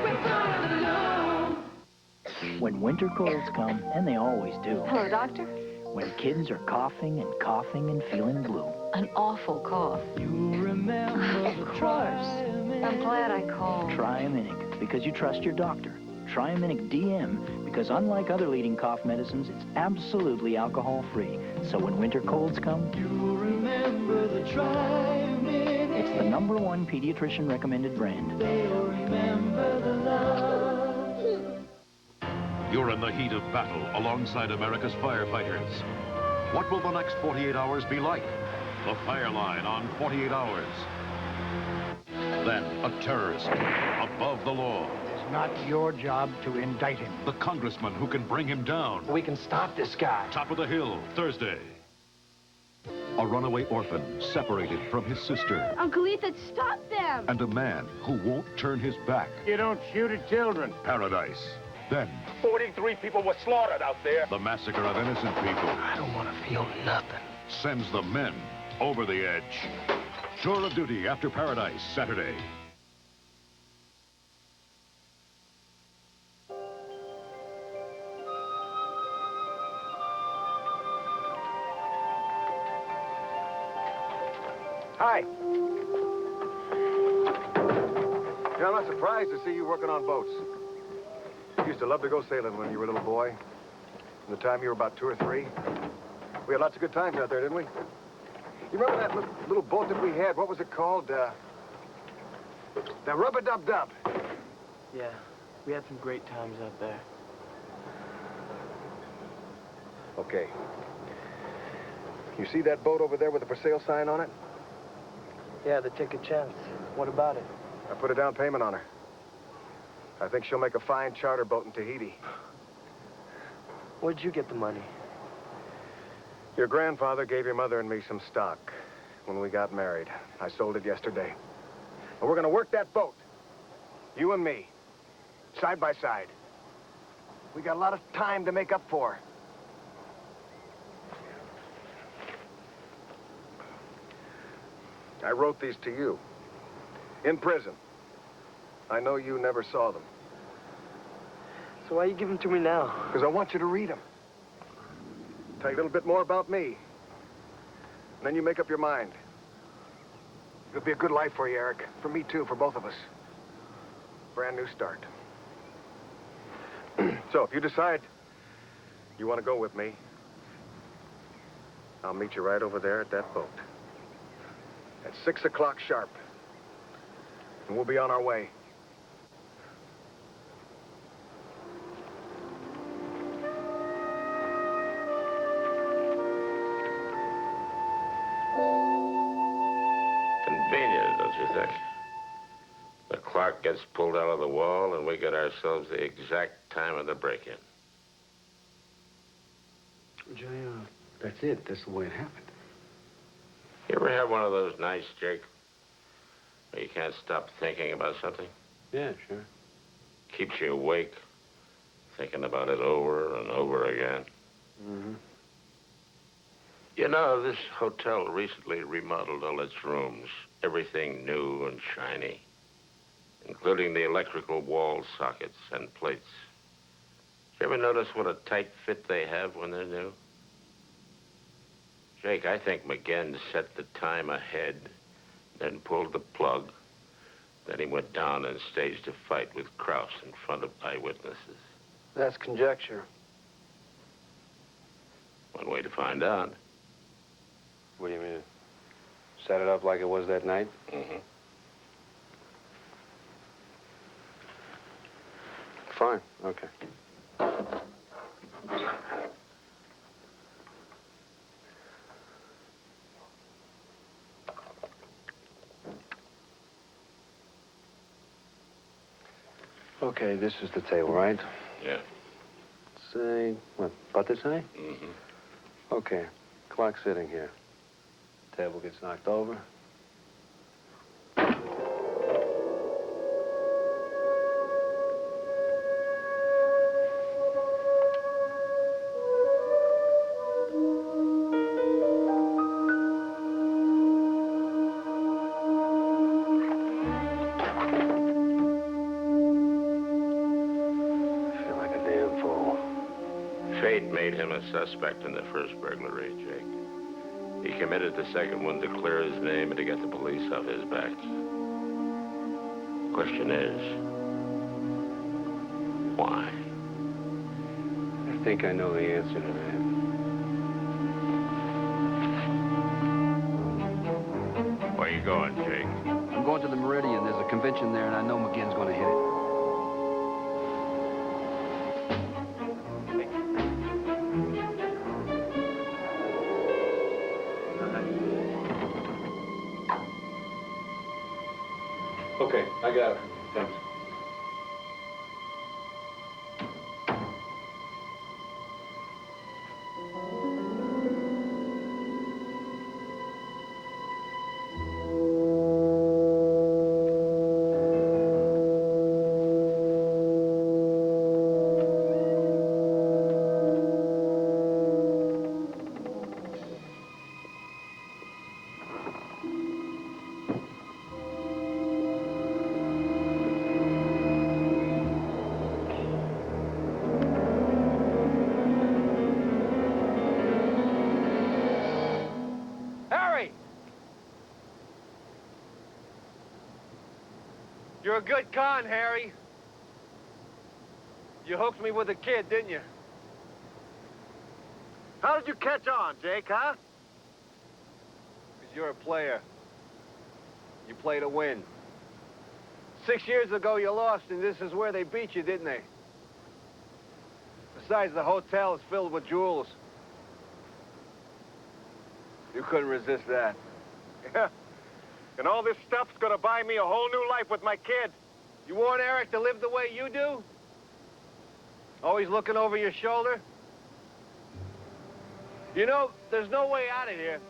with Fruit of the Loom. When winter colds come, and they always do. Hello, doctor. When kids are coughing and coughing and feeling blue. An awful cough. You remember Of course. I'm glad I called. Triaminic, because you trust your doctor. Triaminic DM, because unlike other leading cough medicines, it's absolutely alcohol-free. So when winter colds come, you remember the Triaminic. it's the #1 pediatrician-recommended brand. They'll remember the love. You're in the heat of battle alongside America's firefighters. What will the next 48 hours be like? The Fire Line on 48 Hours. Then, a terrorist, above the law. It's not your job to indict him. The congressman who can bring him down. We can stop this guy. Top of the Hill, Thursday. A runaway orphan separated from his sister. Uncle Ethan, stop them! And a man who won't turn his back. You don't shoot at children. Paradise. Then, 43 people were slaughtered out there. the massacre of innocent people. I don't want to feel nothing. Sends the men over the edge. Tour of Duty after Paradise, Saturday. Hi. You know, I'm not surprised to see you working on boats. You used to love to go sailing when you were a little boy. From the time you were about 2 or 3. We had lots of good times out there, didn't we? You remember that little boat that we had? What was it called? The Rub-a-Dub-Dub. Yeah, we had some great times out there. Okay. You see that boat over there with the for sale sign on it? Yeah, the Ticket Chance. What about it? I put a down payment on her. I think she'll make a fine charter boat in Tahiti. Where'd you get the money? Your grandfather gave your mother and me some stock when we got married. I sold it yesterday. And we're gonna work that boat. You and me. Side by side. We got a lot of time to make up for. I wrote these to you. In prison. I know you never saw them. So why you give them to me now? Because I want you to read them. Tell you a little bit more about me. And then you make up your mind. It'll be a good life for you, Eric. For me, too, for both of us. Brand new start. So, if you decide you want to go with me, I'll meet you right over there at that boat. At 6 o'clock sharp. And we'll be on our way. Convenient, don't you think? The clock gets pulled out of the wall, and we get ourselves the exact time of the break-in. Johnny, that's it. That's the way it happened. You ever have one of those nights, Jake, You can't stop thinking about something? Yeah, sure. Keeps you awake, thinking about it over and over again. Mm-hmm. You know, this hotel recently remodeled all its rooms. Everything new and shiny, including the electrical wall sockets and plates. You ever notice what a tight fit they have when they're new? Jake, I think McGinn set the time ahead, then pulled the plug. Then he went down and staged a fight with Krause in front of eyewitnesses. That's conjecture. One way to find out. What do you mean? Set it up like it was that night? Mm-hmm. Fine, okay. Okay, this is the table, right? Yeah. Say, what, about this high? Mm-hmm. Okay, clock sitting here. Table gets knocked over. Fate made him a suspect in the first burglary, Jake. He committed the second one to clear his name and to get the police off his back. Question is, why? I think I know the answer to that. Where you going, Jake? I'm going to the Meridian. There's a convention there, and I know McGinn's going to hit it. Okay, I got it. Thanks. You're a good con, Harry. You hooked me with a kid, didn't you? How did you catch on, Jake, huh? Because you're a player. You play to win. 6 years ago, you lost, and this is where they beat you, didn't they? Besides, the hotel is filled with jewels. You couldn't resist that. Yeah. And all this stuff's gonna buy me a whole new life with my kid. You want Eric to live the way you do? Always looking over your shoulder? You know, there's no way out of here.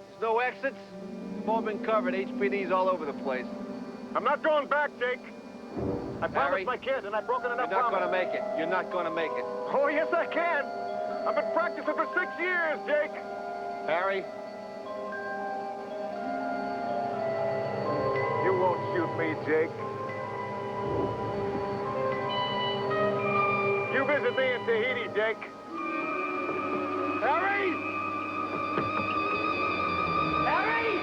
There's no exits. They've all been covered. HPD's all over the place. I'm not going back, Jake. I promised my kid, and I've broken enough promises. You're not gonna make it. You're not gonna make it. Oh, yes, I can. I've been practicing for 6 years, Jake. Harry? You won't shoot me, Jake. You visit me in Tahiti, Jake. Harry! Harry!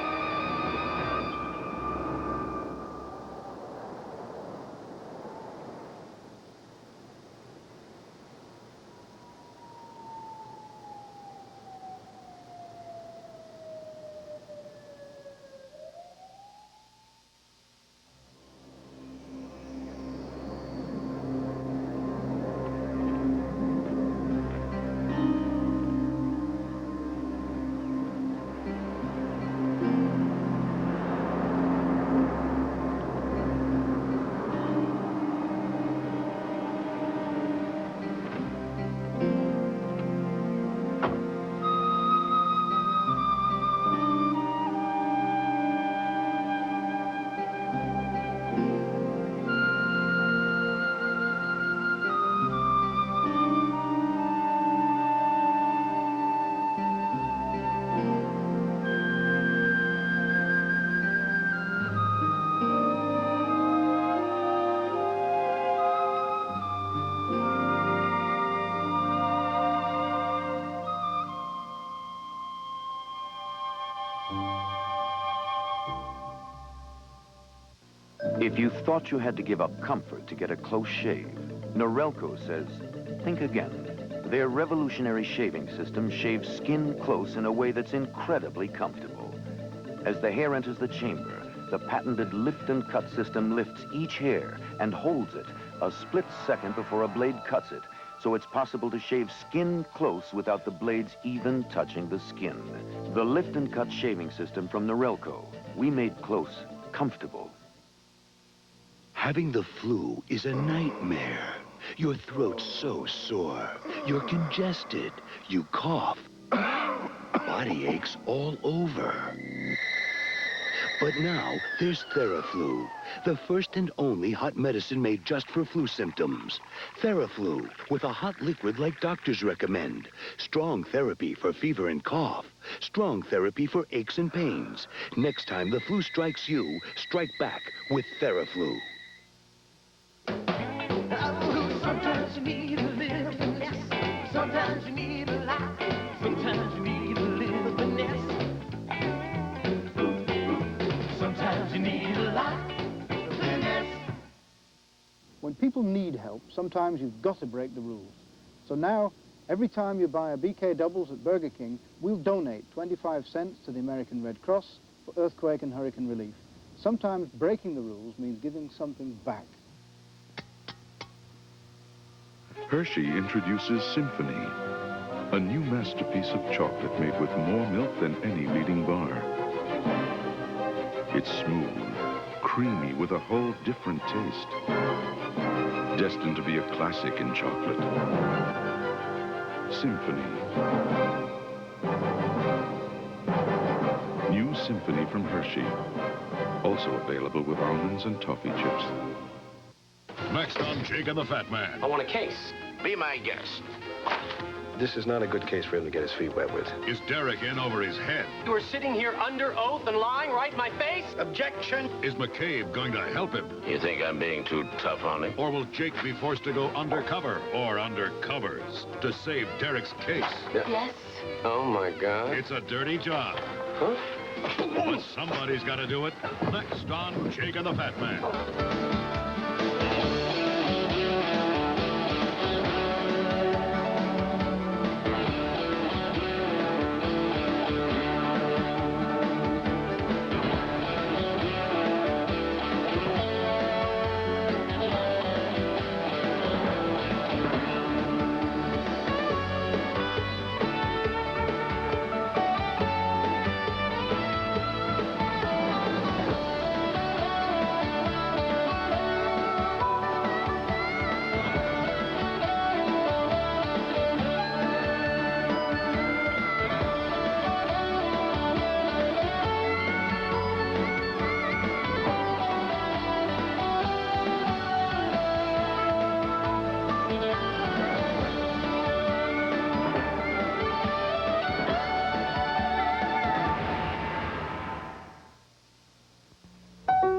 If you thought you had to give up comfort to get a close shave, Norelco says, think again. Their revolutionary shaving system shaves skin close in a way that's incredibly comfortable. As the hair enters the chamber, the patented lift and cut system lifts each hair and holds it a split second before a blade cuts it, so it's possible to shave skin close without the blades even touching the skin. The lift and cut shaving system from Norelco. We made close comfortable. Having the flu is a nightmare. Your throat's so sore. You're congested. You cough. Body aches all over. But now, there's Theraflu, the first and only hot medicine made just for flu symptoms. Theraflu, with a hot liquid like doctors recommend. Strong therapy for fever and cough. Strong therapy for aches and pains. Next time the flu strikes you, strike back with Theraflu. Sometimes you need a little finesse. Sometimes you need a lot. Sometimes you need a little finesse. Sometimes you need a lot of finesse. When people need help, sometimes you've got to break the rules. So now, every time you buy a BK Doubles at Burger King, we'll donate 25 cents to the American Red Cross for earthquake and hurricane relief. Sometimes breaking the rules means giving something back. Hershey introduces Symphony, a new masterpiece of chocolate made with more milk than any leading bar. It's smooth, creamy, with a whole different taste. Destined to be a classic in chocolate. Symphony. New Symphony from Hershey. Also available with almonds and toffee chips. Next on Jake and the Fat Man. I want a case. Be my guest. This is not a good case for him to get his feet wet with. Is Derek in over his head? You are sitting here under oath and lying right in my face? Objection. Is McCabe going to help him? You think I'm being too tough on him? Or will Jake be forced to go undercover or under covers to save Derek's case? Yes? Oh, my God. It's a dirty job. Huh? But somebody's got to do it. Next on Jake and the Fat Man.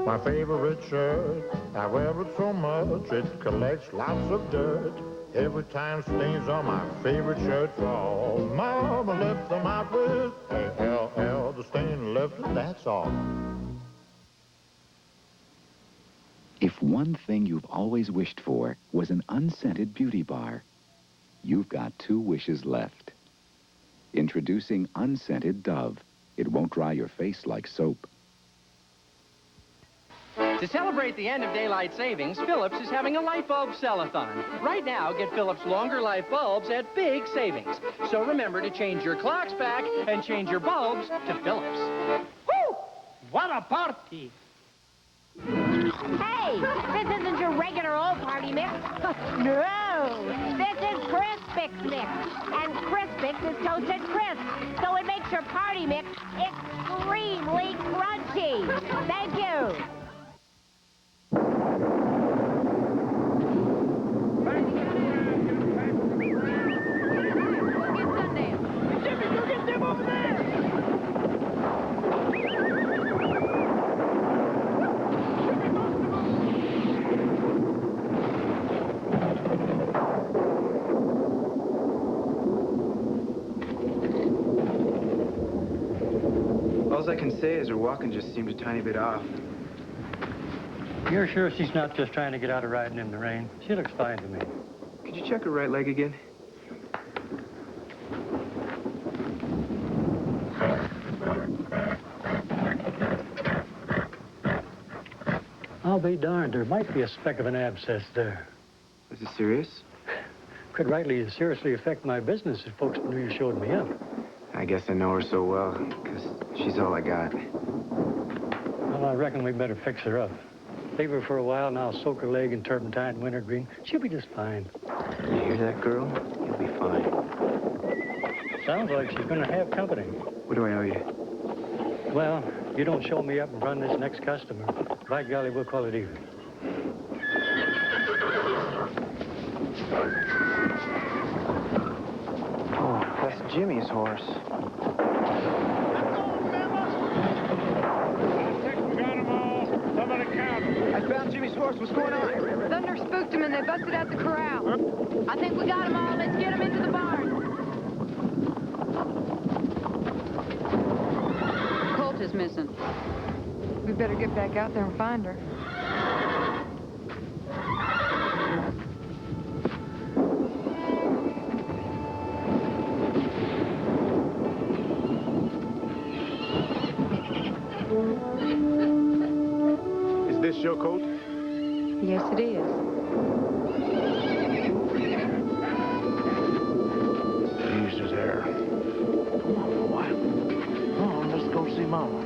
My favorite shirt, I wear it so much, it collects lots of dirt. Every time stains on my favorite shirt fall, Mama left them out with A-L-L, the stain left, that's all. If one thing you've always wished for was an unscented beauty bar, you've got 2 wishes left. Introducing unscented Dove. It won't dry your face like soap. To celebrate the end of daylight savings, Philips is having a light bulb sell-a-thon. Right now, get Philips longer life bulbs at big savings. So remember to change your clocks back and change your bulbs to Philips. Woo! What a party! Hey, this isn't your regular old party mix. No, this is Crispix mix. And Crispix is toasted crisp, so it makes your party mix extremely crunchy. Thank you. All I can say is her walking just seemed a tiny bit off. You're sure she's not just trying to get out of riding in the rain? She looks fine to me. Could you check her right leg again? I'll be darned, there might be a speck of an abscess there. Is it serious? Could rightly seriously affect my business if folks knew you showed me up. I guess I know her so well, because she's all I got. Well, I reckon we better fix her up. Leave her for a while, and I'll soak her leg in turpentine wintergreen. She'll be just fine. You hear that, girl? You'll be fine. Sounds like she's gonna have company. What do I owe you? Well, you don't show me up in front of this next customer. By golly, we'll call it even. Oh, that's Jimmy's horse. I found Jimmy's horse. What's going on? Thunder spooked him and they busted out the corral. I think we got them all. Let's get them into the barn. Colt is missing. We better get back out there and find her. Is this your coat? Yes, it is. Used his hair. Come on, boy. Come on, let's go see Mama.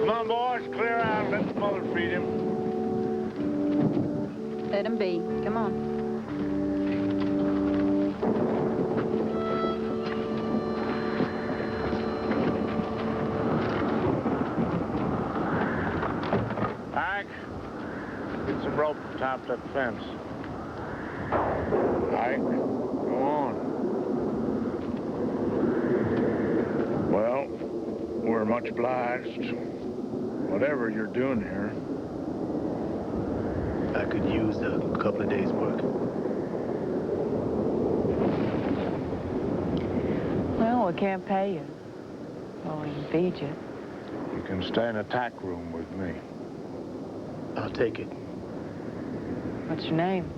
Come on, boys, clear out. Let the mother feed him. Let him be. Come on. Ike, get some rope to tie up that fence. Ike, go on. Well, we're much obliged. Whatever you're doing here. I could use a couple of days' work. Well, we can't pay you. Well, we can feed you. You can stay in the tack room with me. I'll take it. What's your name?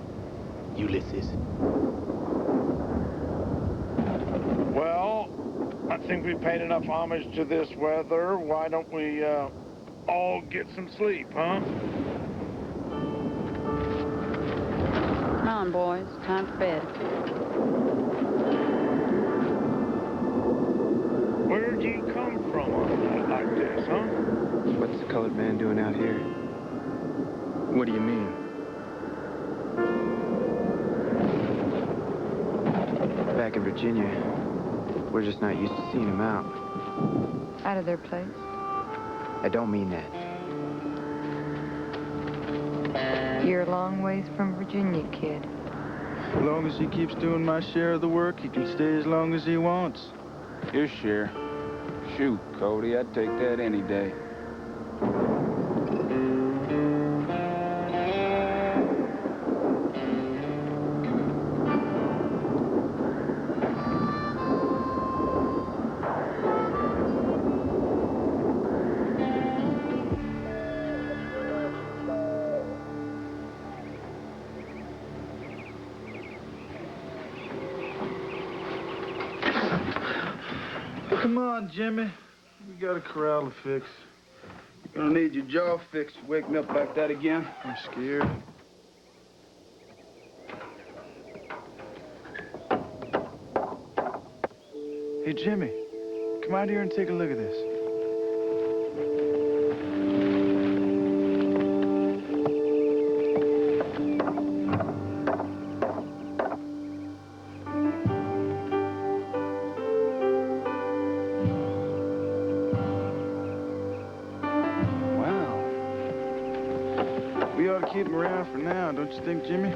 Ulysses. Well, I think we paid enough homage to this weather. Why don't we, all get some sleep, huh? Come on, boys. Time for bed. Where'd you come from on a night like this, huh? What's the colored man doing out here? What do you mean? Back in Virginia, we're just not used to seeing him out. Out of their place. I don't mean that. You're a long ways from Virginia, kid. As long as he keeps doing my share of the work, he can stay as long as he wants. Your share? Shoot, Cody, I'd take that any day. Come on, Jimmy. We got a corral to fix. You're gonna need your jaw fixed. Waking up like that again. I'm scared. Hey, Jimmy. Come out here and take a look at this. We ought to keep him around for now, don't you think, Jimmy?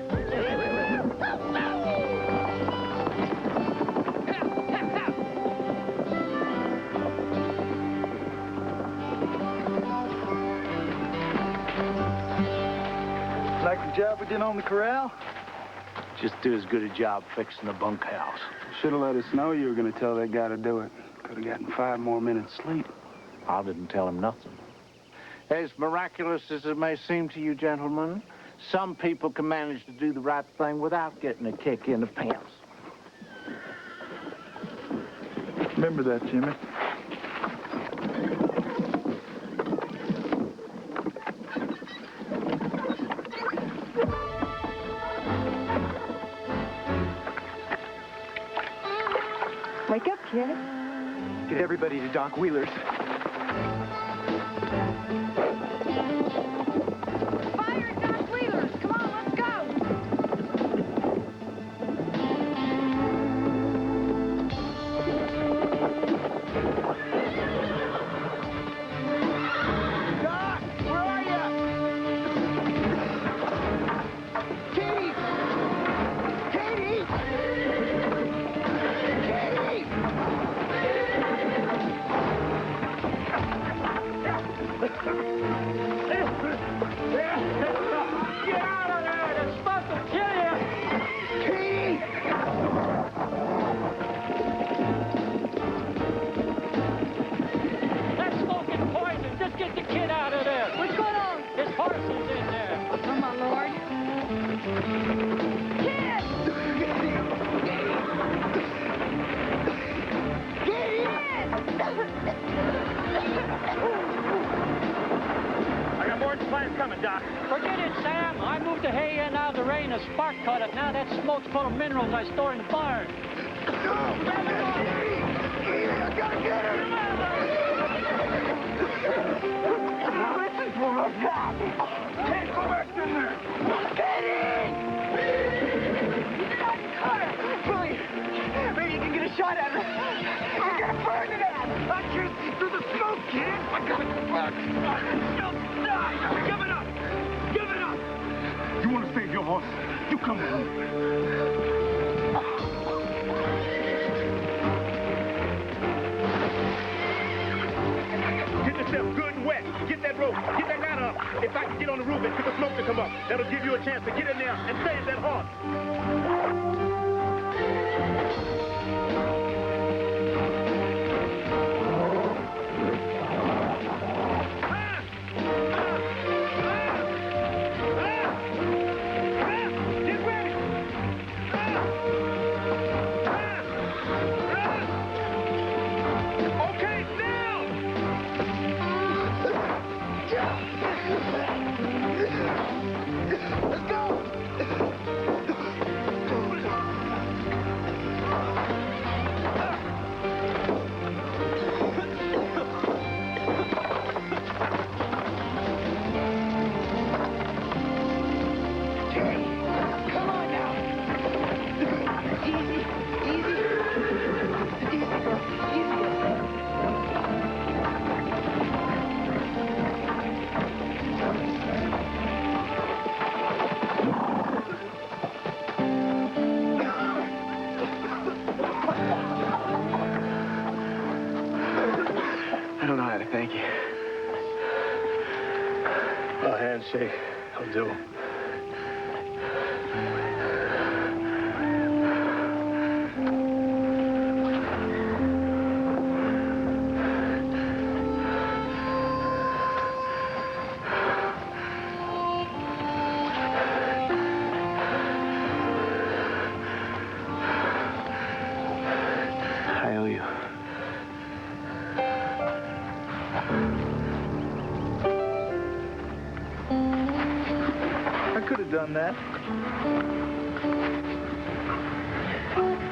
Like the job we did on the corral? just do as good a job fixing the bunkhouse. Should have let us know you were going to tell that guy to do it. Could have gotten 5 more minutes sleep. I didn't tell him nothing. As miraculous as it may seem to you, gentlemen, some people can manage to do the right thing without getting a kick in the pants. Remember that, Jimmy. Wake up, kid. Get everybody to Doc Wheeler's. Fire at Doc Wheeler's. Come on, let's go. Doc, where are you? Katie! Katie! Katie! Get out of there! The smoke will kill you! Katie! That smoke is poison! Just get the kid out of there! What's going on? His horse is in there! Oh, my Lord. Kid! I got more supplies coming, Doc. Forget it, Sam. I moved the hay in out of the rain. A spark caught it. Now that smoke's full of minerals I store in the barn. I gotta get her! Listen for my God! Can't go back in there! Katie! Billy, maybe you can get a shot at her. We're gonna burn it out! I can't see through the smoke, kid! I gotta go back! Give it up! Give it up! You want to save your horse? You come with me. Get yourself good and wet. Get that rope. Get that ladder up. If I can get on the roof and get the smoke to come up, that'll give you a chance to get in there and save that horse. Get ready. Okay, down. Let's go! Come on now! Easy, easy. Easy, girl. Easy, girl. I don't know how to thank you. A handshake will do. I owe you. I could have done that.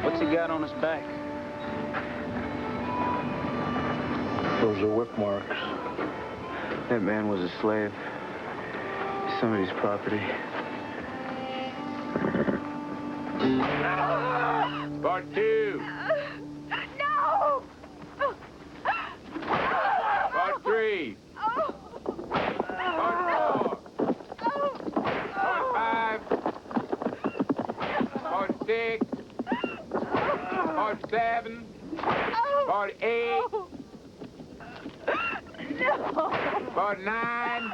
What's he got on his back? Those are whip marks. That man was a slave. Somebody's property. Part 2. No! Part 3. Part 4. Part 5. Part 6. Part 7. Part 8. No! Part 9.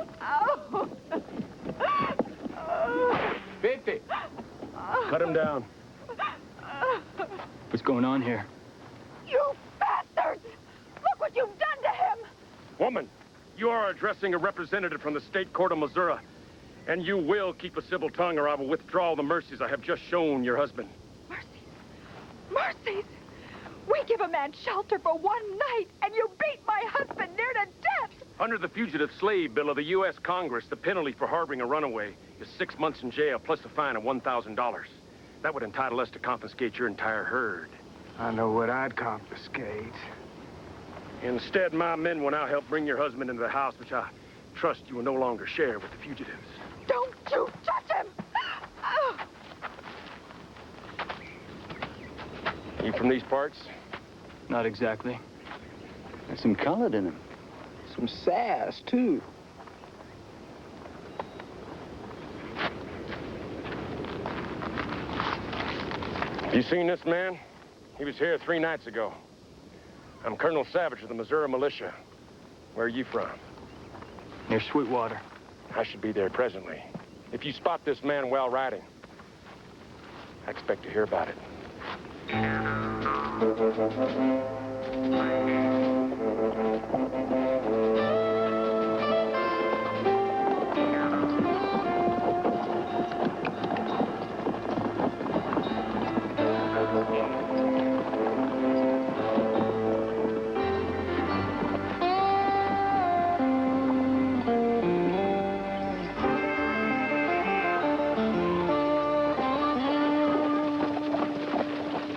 50. Cut him down. What's going on here? You bastards! Look what you've done to him! Woman, you are addressing a representative from the state court of Missouri. And you will keep a civil tongue or I will withdraw the mercies I have just shown your husband. Mercies! We give a man shelter for one night, and you beat my husband near to death! Under the Fugitive Slave Bill of the U.S. Congress, the penalty for harboring a runaway is 6 months in jail plus a fine of $1,000. That would entitle us to confiscate your entire herd. I know what I'd confiscate. Instead, my men will now help bring your husband into the house, which I trust you will no longer share with the fugitives. Don't you touch him! You from these parts? Not exactly. There's some color in him. Some sass, too. You seen this man? He was here 3 nights ago. I'm Colonel Savage of the Missouri Militia. Where are you from? Near Sweetwater. I should be there presently. If you spot this man while riding, I expect to hear about it.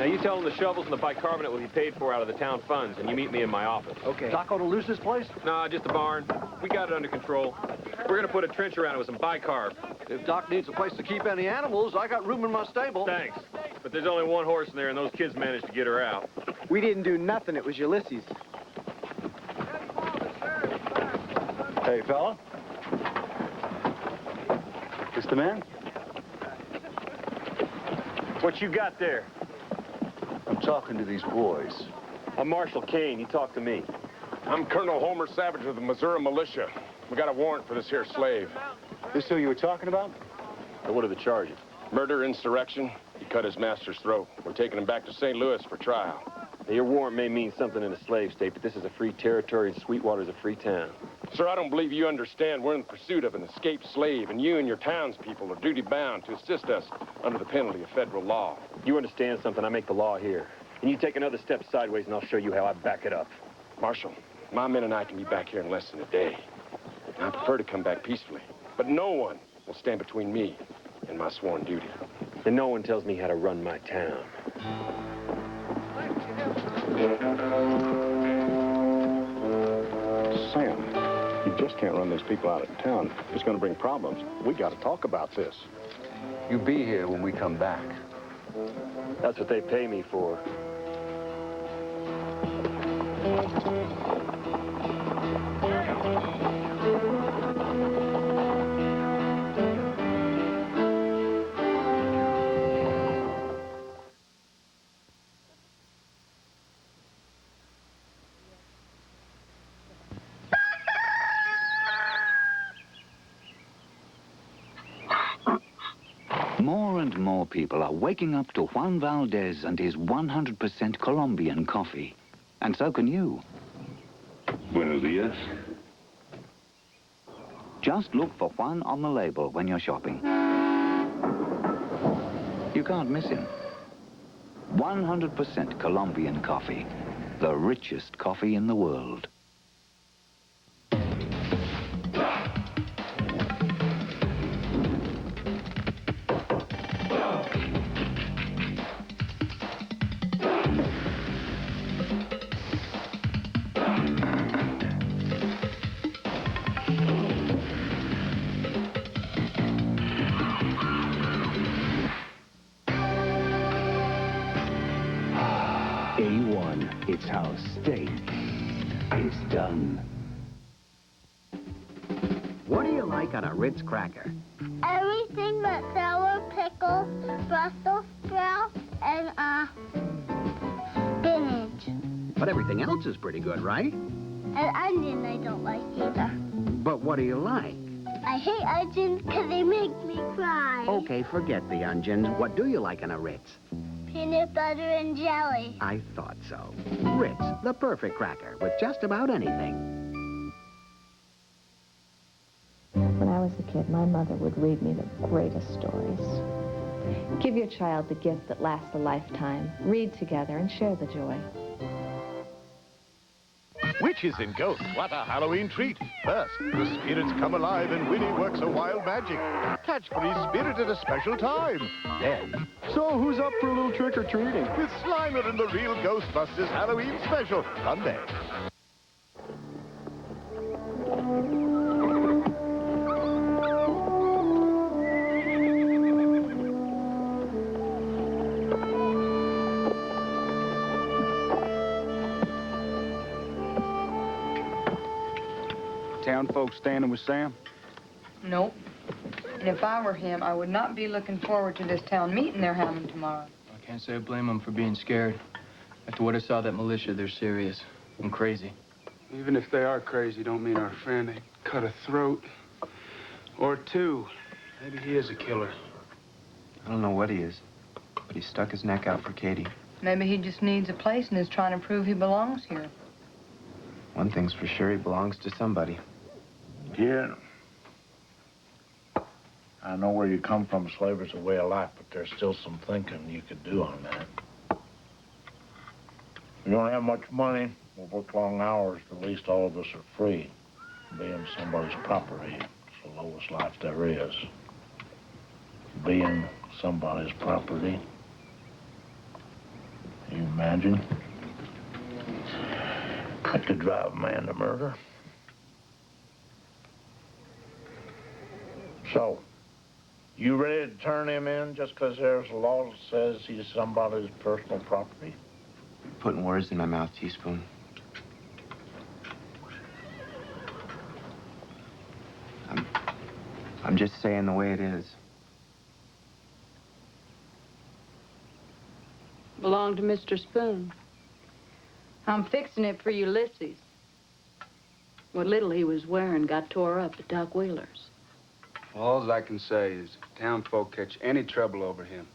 You tell them the shovels and the bicarbonate will be paid for out of the town funds, and you meet me in my office. Okay. Doc ought to lose this place? No, just a barn. We got it under control. We're gonna put a trench around it with some bicarb. If Doc needs a place to keep any animals, I got room in my stable. Thanks. But there's only one horse in there, and those kids managed to get her out. We didn't do nothing. It was Ulysses. Hey, fella. This the man? What you got there? I'm talking to these boys. I'm Marshal Kane. You talk to me. I'm Colonel Homer Savage of the Missouri Militia. We got a warrant for this here slave. This who you were talking about? And what are the charges? Murder, insurrection. He cut his master's throat. We're taking him back to St. Louis for trial. Now, your warrant may mean something in a slave state, but this is a free territory and Sweetwater's a free town. Sir, I don't believe you understand. We're in pursuit of an escaped slave, and you and your townspeople are duty-bound to assist us under the penalty of federal law. You understand something? I make the law here. And you take another step sideways, and I'll show you how I back it up. Marshal, my men and I can be back here in less than a day. I prefer to come back peacefully, but no one will stand between me and my sworn duty. And no one tells me how to run my town. Sam, you just can't run these people out of town. It's going to bring problems. We got to talk about this. You be here when we come back. That's what they pay me for. More and more people are waking up to Juan Valdez and his 100% Colombian coffee. And so can you. Buenos dias. Just look for Juan on the label when you're shopping. You can't miss him. 100% Colombian coffee. The richest coffee in the world. A1, it's how steak is done. What do you like on a Ritz cracker? Everything but sour pickles, Brussels sprouts, and, spinach. But everything else is pretty good, right? And onion I don't like either. But what do you like? I hate onions because they make me cry. Okay, forget the onions. What do you like on a Ritz? Peanut butter and jelly. I thought so. Ritz, the perfect cracker with just about anything. When I was a kid, my mother would read me the greatest stories. Give your child the gift that lasts a lifetime. Read together and share the joy. Witches and ghosts, what a Halloween treat. First, the spirits come alive and Winnie works a wild magic. Catch Free Spirit at a special time. Then... So who's up for a little trick-or-treating? With Slimer and the Real Ghostbusters Halloween Special. Sunday. Town folks standing with Sam? Nope. And if I were him, I would not be looking forward to this town meeting they're having tomorrow. I can't say I blame them for being scared. After what I saw that militia, they're serious and crazy. Even if they are crazy, don't mean our friend ain't cut a throat. Or two. Maybe he is a killer. I don't know what he is, but he stuck his neck out for Katie. Maybe he just needs a place and is trying to prove he belongs here. One thing's for sure, he belongs to somebody. Yeah. I know where you come from. Slavery's a way of life, but there's still some thinking you could do on that. You don't have much money, we'll work long hours, but at least all of us are free. Being somebody's property, it's the lowest life there is. Being somebody's property. Can you imagine? I could drive a man to murder. So, you ready to turn him in just because there's a law that says he's somebody's personal property? Putting words in my mouth, Teaspoon. I'm just saying the way it is. Belonged to Mr. Spoon. I'm fixing it for Ulysses. What little he was wearing got tore up at Doc Wheeler's. All I can say is if town folk catch any trouble over him,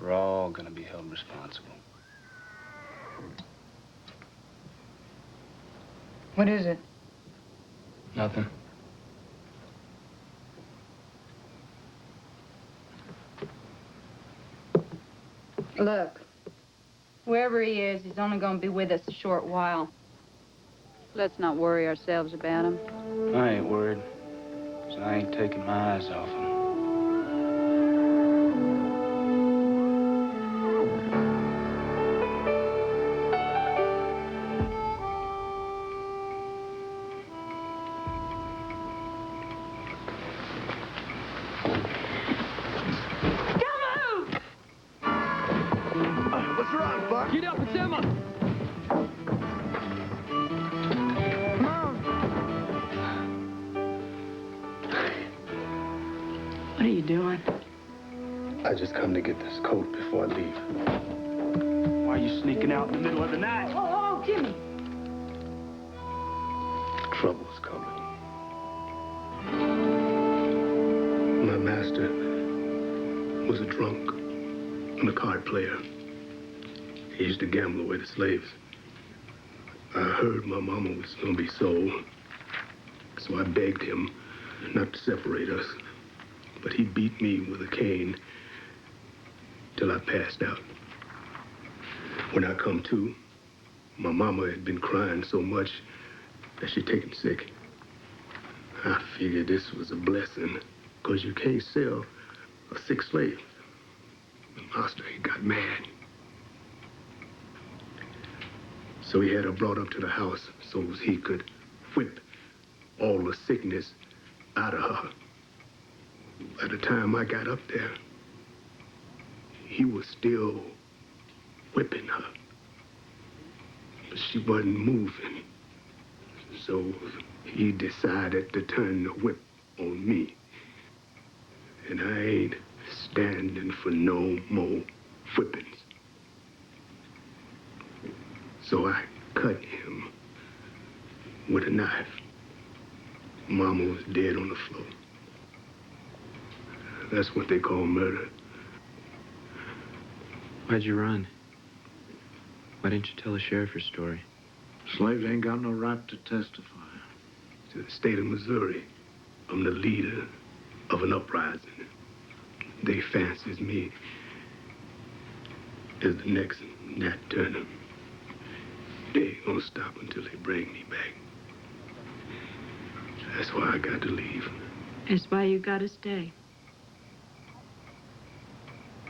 we're all gonna be held responsible. What is it? Nothing. Look, wherever he is, he's only going to be with us a short while. Let's not worry ourselves about him. I ain't worried, 'cause I ain't taking my eyes off him. What's wrong, Buck? Get up, it's Emma! What are you doing? I just come to get this coat before I leave. Why are you sneaking out in the middle of the night? Oh, Jimmy. Trouble's coming. My master was a drunk and a card player. He used to gamble away the slaves. I heard my mama was gonna be sold, so I begged him not to separate us. But he beat me with a cane till I passed out. When I come to, my mama had been crying so much that she'd taken sick. I figured this was a blessing, 'cause you can't sell a sick slave. The master, he got mad. So he had her brought up to the house so he could whip all the sickness out of her. By the time I got up there, he was still whipping her. But she wasn't moving. So he decided to turn the whip on me. And I ain't standing for no more whippings. So I cut him with a knife. Mama was dead on the floor. That's what they call murder. Why'd you run? Why didn't you tell the sheriff your story? Slaves ain't got no right to testify. To the state of Missouri, I'm the leader of an uprising. They fancies me as the next Nat Turner. They ain't gonna stop until they bring me back. That's why I got to leave. That's why you gotta stay.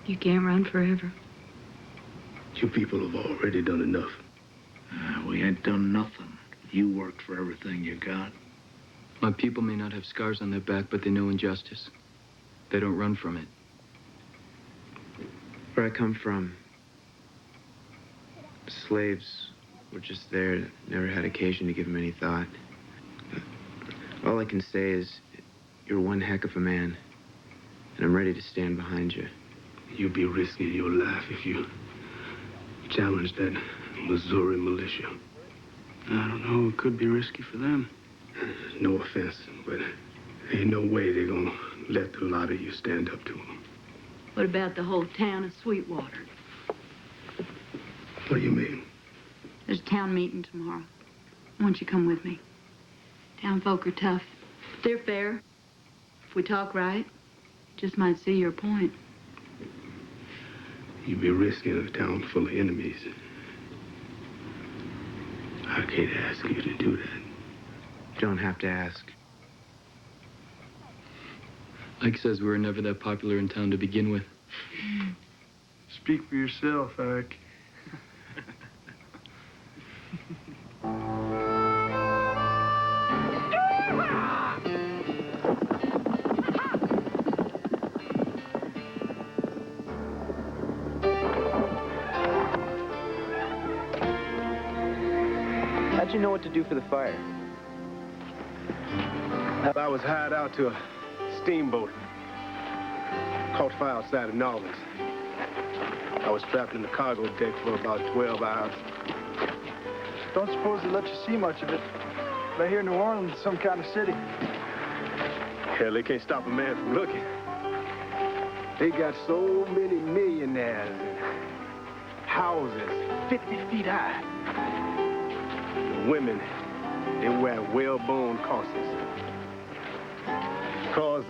You can't run forever. You people have already done enough. We ain't done nothing. You worked for everything you got. My people may not have scars on their back, but they know injustice. They don't run from it. Where I come from, slaves were just there, never had occasion to give them any thought. All I can say is, you're one heck of a man, and I'm ready to stand behind you. You'd be risking your life if you challenged that Missouri militia. I don't know. It could be risky for them. No offense, but ain't no way they're gonna let the lot of you stand up to them. What about the whole town of Sweetwater? What do you mean? There's a town meeting tomorrow. Why don't you come with me? Town folk are tough. They're fair. If we talk right, just might see your point. You'd be risking a town full of enemies. I can't ask you to do that. You don't have to ask. Ike says we were never that popular in town to begin with. Speak for yourself, Ike. How'd you know what to do for the fire? I was hired out to a steamboat. Caught fire outside of New Orleans. I was trapped in the cargo deck for about 12 hours. Don't suppose they let you see much of it. They hear New Orleans is some kind of city. Hell, they can't stop a man from looking. They got so many millionaires and houses 50 feet high. The women, they wear whalebone corsets. Cause,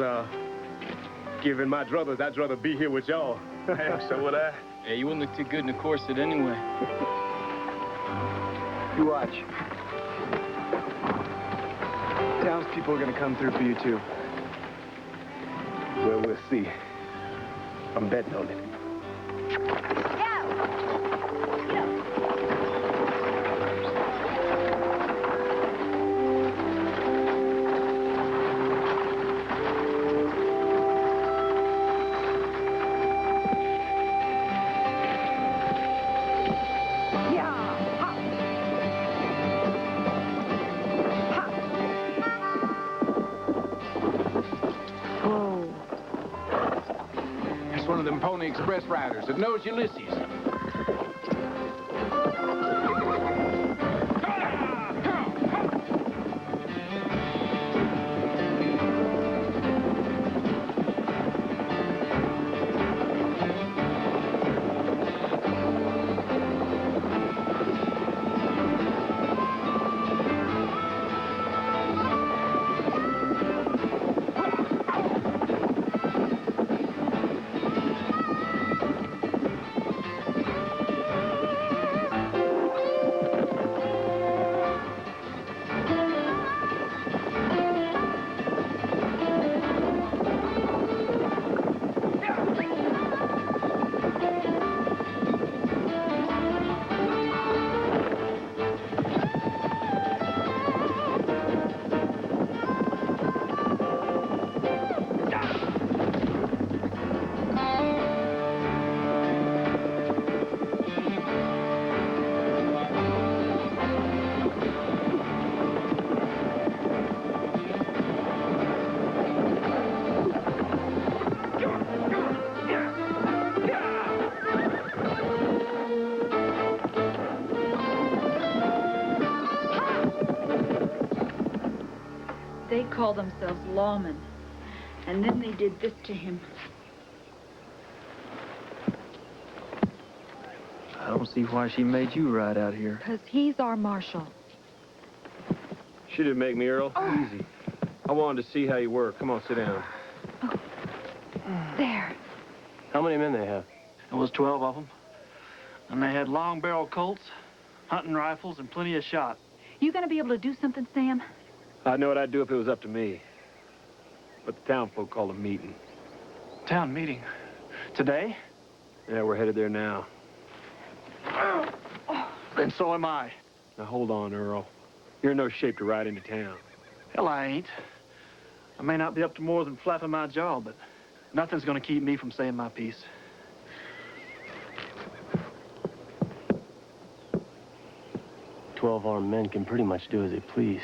given my druthers, I'd rather be here with y'all. So would I. Hey, you wouldn't look too good in a corset anyway. You watch. Townspeople are gonna come through for you, too. Well, we'll see. I'm betting on it. Pony Express riders that knows Ulysses. They call themselves lawmen. And then they did this to him. I don't see why she made you ride out here. Because he's our marshal. She didn't make me, Earl. Easy. I wanted to see how you were. Come on, sit down. There. How many men they have? There was 12 of them. And they had long barrel Colts, hunting rifles, and plenty of shot. You gonna be able to do something, Sam? I'd know what I'd do if it was up to me. But the town folk called a meeting. Town meeting? Today? Yeah, we're headed there now. Then so am I. Now, hold on, Earl. You're in no shape to ride into town. Hell, I ain't. I may not be up to more than flapping my jaw, but nothing's gonna keep me from saying my piece. "12 armed men can pretty much do as they please.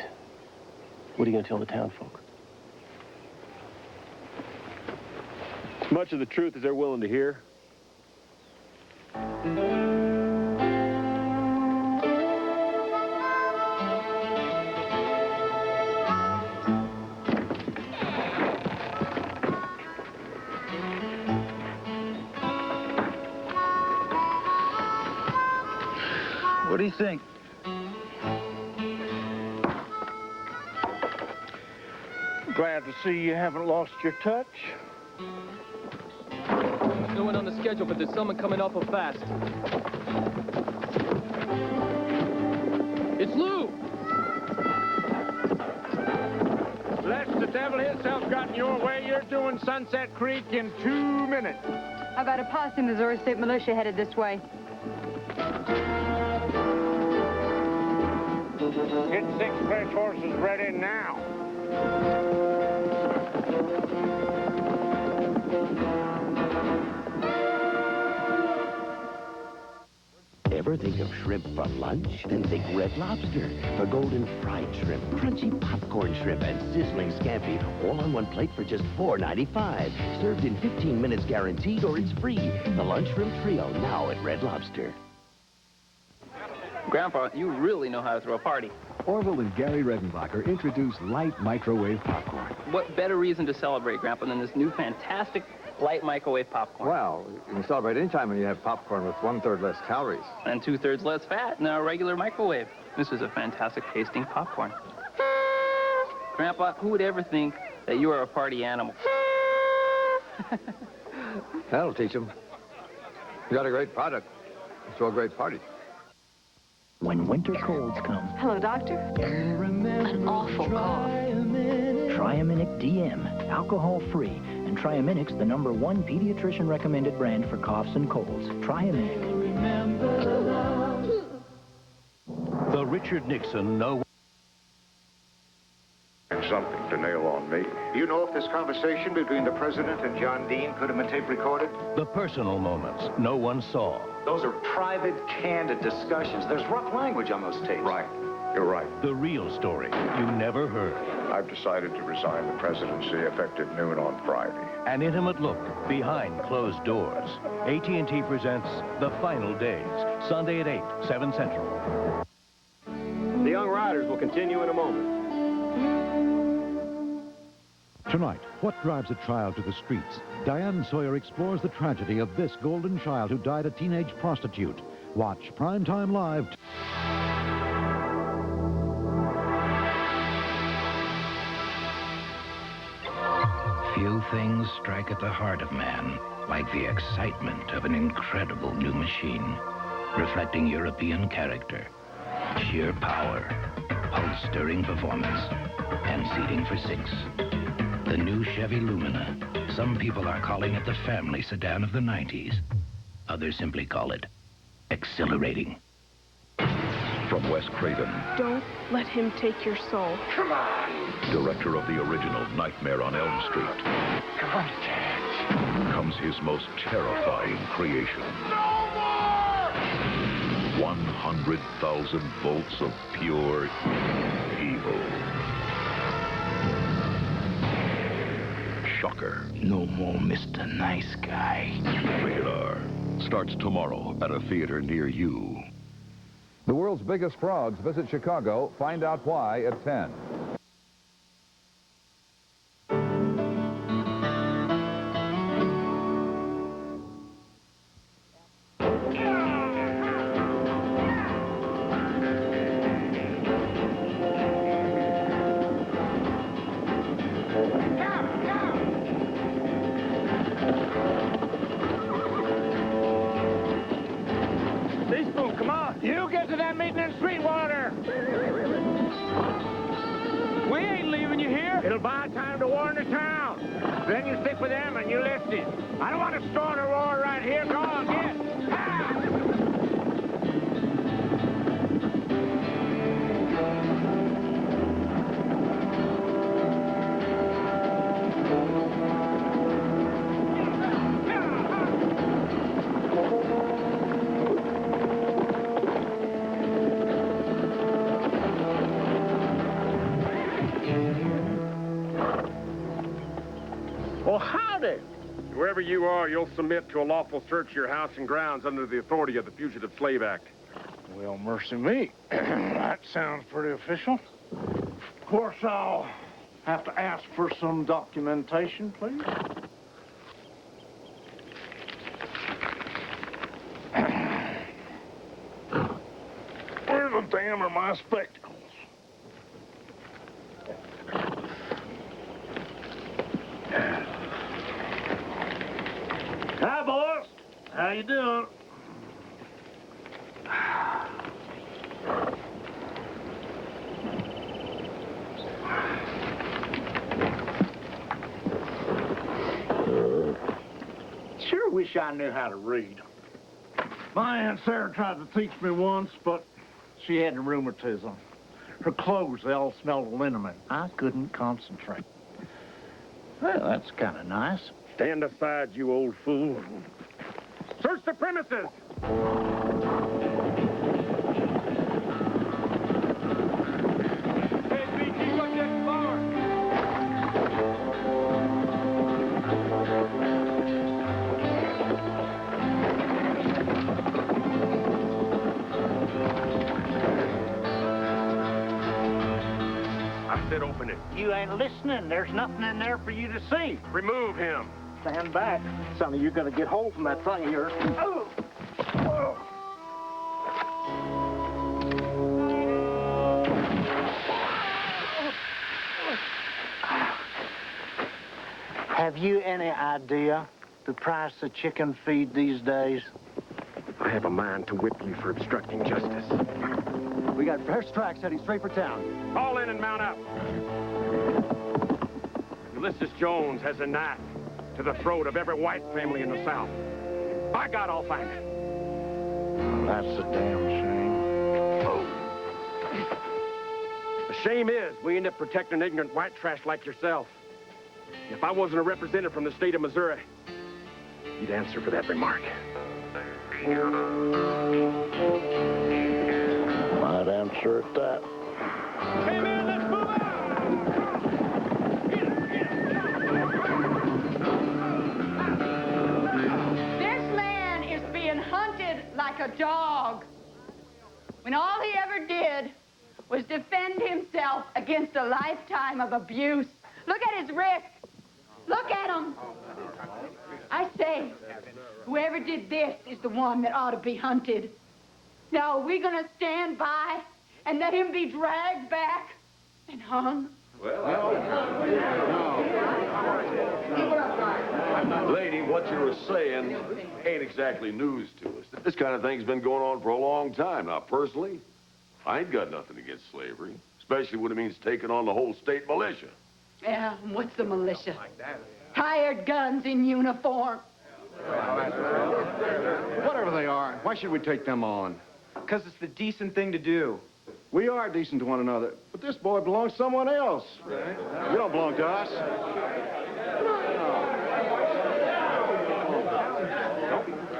What are you gonna tell the town folk?" As much of the truth as they're willing to hear. What do you think? Glad to see you haven't lost your touch. No one on the schedule, but there's someone coming awful fast. It's Lou! Unless the devil himself got in your way, you're doing Sunset Creek in 2 minutes. How about a posse Missouri State Militia headed this way? Get 6 fresh horses ready now. Ever think of shrimp for lunch? Then think Red Lobster. For golden fried shrimp, crunchy popcorn shrimp, and sizzling scampi, all on one plate for just $4.95. Served in 15 minutes guaranteed, or it's free. The Lunch Shrimp Trio, now at Red Lobster. Grandpa, you really know how to throw a party. Orville and Gary Redenbacher introduced light microwave popcorn. What better reason to celebrate, Grandpa, than this new fantastic light microwave popcorn? Well, you can celebrate any time when you have popcorn with 1/3 less calories. And 2/3 less fat than our regular microwave. This is a fantastic tasting popcorn. Grandpa, who would ever think that you are a party animal? That'll teach them. You got a great product. Throw a great party. When winter colds come. Hello, doctor. An awful cough. Triaminic DM, alcohol-free, and Triaminic's the #1 pediatrician-recommended brand for coughs and colds. Triaminic. The Richard Nixon No. Something to nail on me. You know if this conversation between the president and John Dean could have been tape recorded? The personal moments no one saw. Those are private, candid discussions. There's rough language on those tapes. Right. You're right. The real story you never heard. I've decided to resign the presidency effective noon on Friday. An intimate look behind closed doors. AT&T presents The Final Days, Sunday at 8, 7 Central. The Young Riders will continue in a moment. Tonight, what drives a child to the streets? Diane Sawyer explores the tragedy of this golden child who died a teenage prostitute. Watch Primetime Live. Few things strike at the heart of man like the excitement of an incredible new machine, reflecting European character, sheer power, pulse-stirring performance, and seating for 6. The new Chevy Lumina. Some people are calling it the family sedan of the 90s. Others simply call it exhilarating. From Wes Craven, Don't let him take your soul. Come on! Director of the original Nightmare on Elm Street. Come on, Comes his most terrifying creation. No more! 100,000 volts of pure evil. Shocker. No more Mr. Nice Guy. Rated R. Starts tomorrow at a theater near you. The world's biggest frauds visit Chicago. Find out why at 10. We'll buy time to warn the town. Then you stick with them and you listen. I don't want to start a roar right here. Go on, get. Well, howdy. Whoever you are, you'll submit to a lawful search of your house and grounds under the authority of the Fugitive Slave Act. Well, mercy me. That sounds pretty official. Of course, I'll have to ask for some documentation, please. Where the damn are my spectacles? Hi, boys. How you doing? Sure wish I knew how to read. My Aunt Sarah tried to teach me once, but she had the rheumatism. Her clothes, they all smelled of liniment. I couldn't concentrate. Well, that's kind of nice. Stand aside, you old fool. Search the premises! Hey, BG, what's that bar? I said open it. You ain't listening. There's nothing in there for you to see. Remove him. Stand back. Sonny, you're gonna get hold from that thing of yours. Oh. Oh. Have you any idea the price of chicken feed these days? I have a mind to whip you for obstructing justice. We got fresh tracks heading straight for town. Fall in and mount up. Ulysses Jones has a knife to the throat of every white family in the South. By God, I'll find it. Well, that's a damn shame. The shame is we end up protecting ignorant white trash like yourself. If I wasn't a representative from the state of Missouri, you'd answer for that remark. Might answer at that. Hey, man, let's move out! This man is being hunted like a dog, when all he ever did was defend himself against a lifetime of abuse. Look at his wrist. Look at him. I say, whoever did this is the one that ought to be hunted. Now, are we going to stand by and let him be dragged back and hung? Lady, what you were saying ain't exactly news to us. This kind of thing's been going on for a long time. Now, personally, I ain't got nothing against slavery, especially when it means taking on the whole state militia. Yeah, and what's the militia? Hired guns in uniform. Whatever they are, why should we take them on? Because it's the decent thing to do. We are decent to one another, but this boy belongs to someone else. You don't belong to us.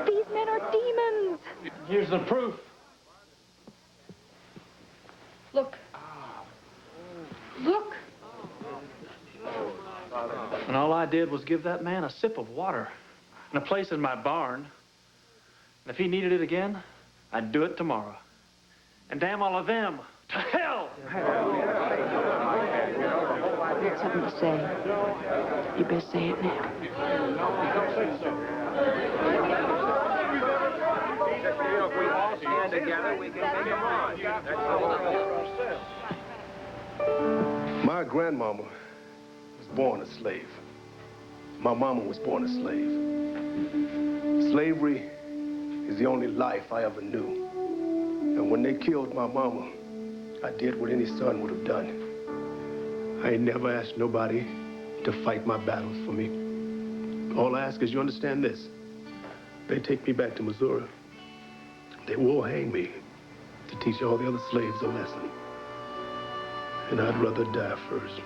These men are demons. Here's the proof. Look. Look. And all I did was give that man a sip of water and a place in my barn. And if he needed it again, I'd do it tomorrow. And damn all of them to hell! I got something to say. You best say it now. If we all stand together, we can make it on. My grandmama was born a slave. My mama was born a slave. Slavery is the only life I ever knew. And when they killed my mama, I did what any son would have done. I ain't never asked nobody to fight my battles for me. All I ask is you understand this. They take me back to Missouri. They will hang me to teach all the other slaves a lesson. And I'd rather die first.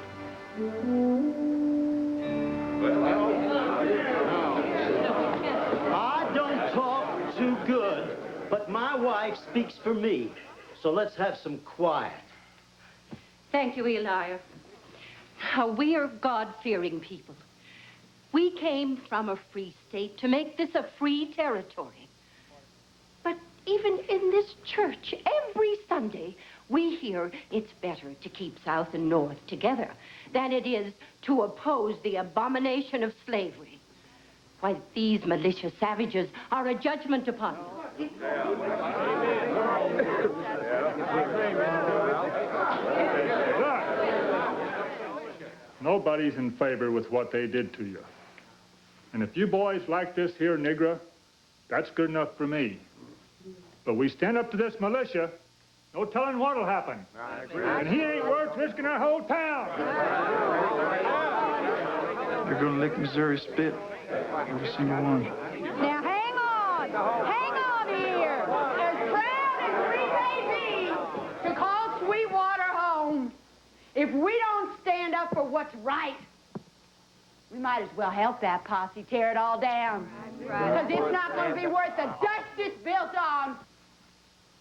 I don't talk too good, but my wife speaks for me. So let's have some quiet. Thank you, Eli. We are God-fearing people. We came from a free state to make this a free territory. But even in this church, every Sunday, we hear it's better to keep South and North together than it is to oppose the abomination of slavery. Why, these malicious savages are a judgment upon us. Nobody's in favor with what they did to you. And if you boys like this here nigger, that's good enough for me. But we stand up to this militia, no telling what'll happen. I agree. And he ain't worth risking our whole town. They're gonna lick Missouri spit, every single one. Now hang on! Hang on here! As proud as we may be to call Sweetwater home, if we don't stand up for what's right, we might as well help that posse tear it all down. Because it's not going to be worth the dust it's built on.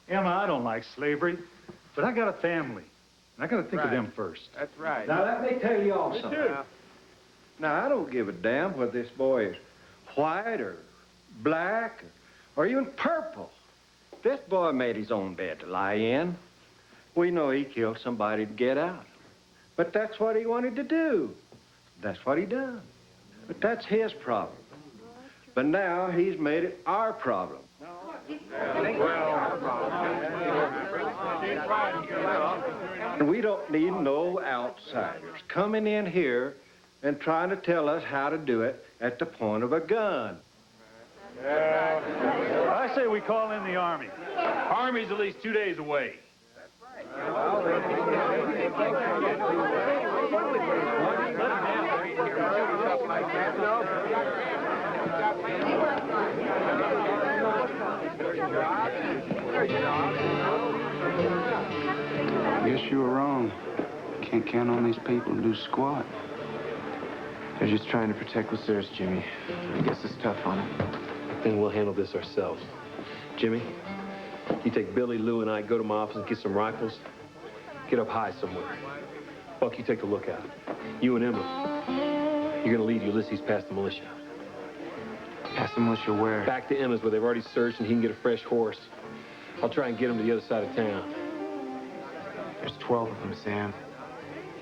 Emma, I don't like slavery, but I got a family. And I got to think of them first. That's right. Now, let me tell you all something. Now, I don't give a damn whether this boy is white or black or even purple. This boy made his own bed to lie in. We know he killed somebody to get out. But that's what he wanted to do. That's what he done. But that's his problem. But now he's made it our problem. And we don't need no outsiders coming in here and trying to tell us how to do it at the point of a gun. I say we call in the Army. Army's at least 2 days away. Guess you were wrong. Can't count on these people to do squat. They're just trying to protect what's theirs, Jimmy. I guess it's tough on them. Then we'll handle this ourselves. Jimmy, you take Billy, Lou, and I, go to my office and get some rifles. Get up high somewhere. Buck, you take the lookout. You and Emma, you're gonna lead Ulysses past the militia. Past the militia where? Back to Emma's, where they've already searched and he can get a fresh horse. I'll try and get him to the other side of town. There's 12 of them, Sam.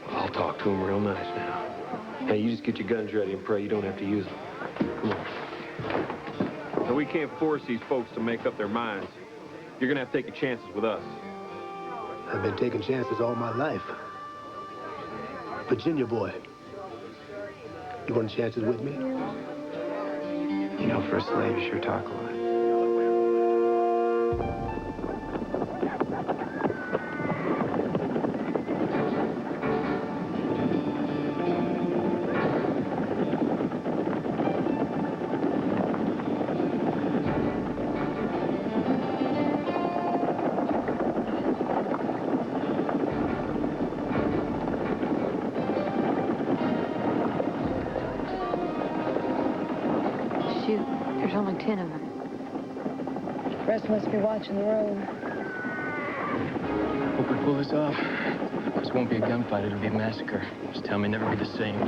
I'll talk to him real nice now. Hey, you just get your guns ready and pray you don't have to use them. Come on. Now, we can't force these folks to make up their minds. You're gonna have to take your chances with us. I've been taking chances all my life. Virginia boy, you want chances with me? You know, for a slave, you sure talk a lot. There's only 10 of them. The rest must be watching the road. Hope we pull this off. This won't be a gunfight, it'll be a massacre. This town may never be the same.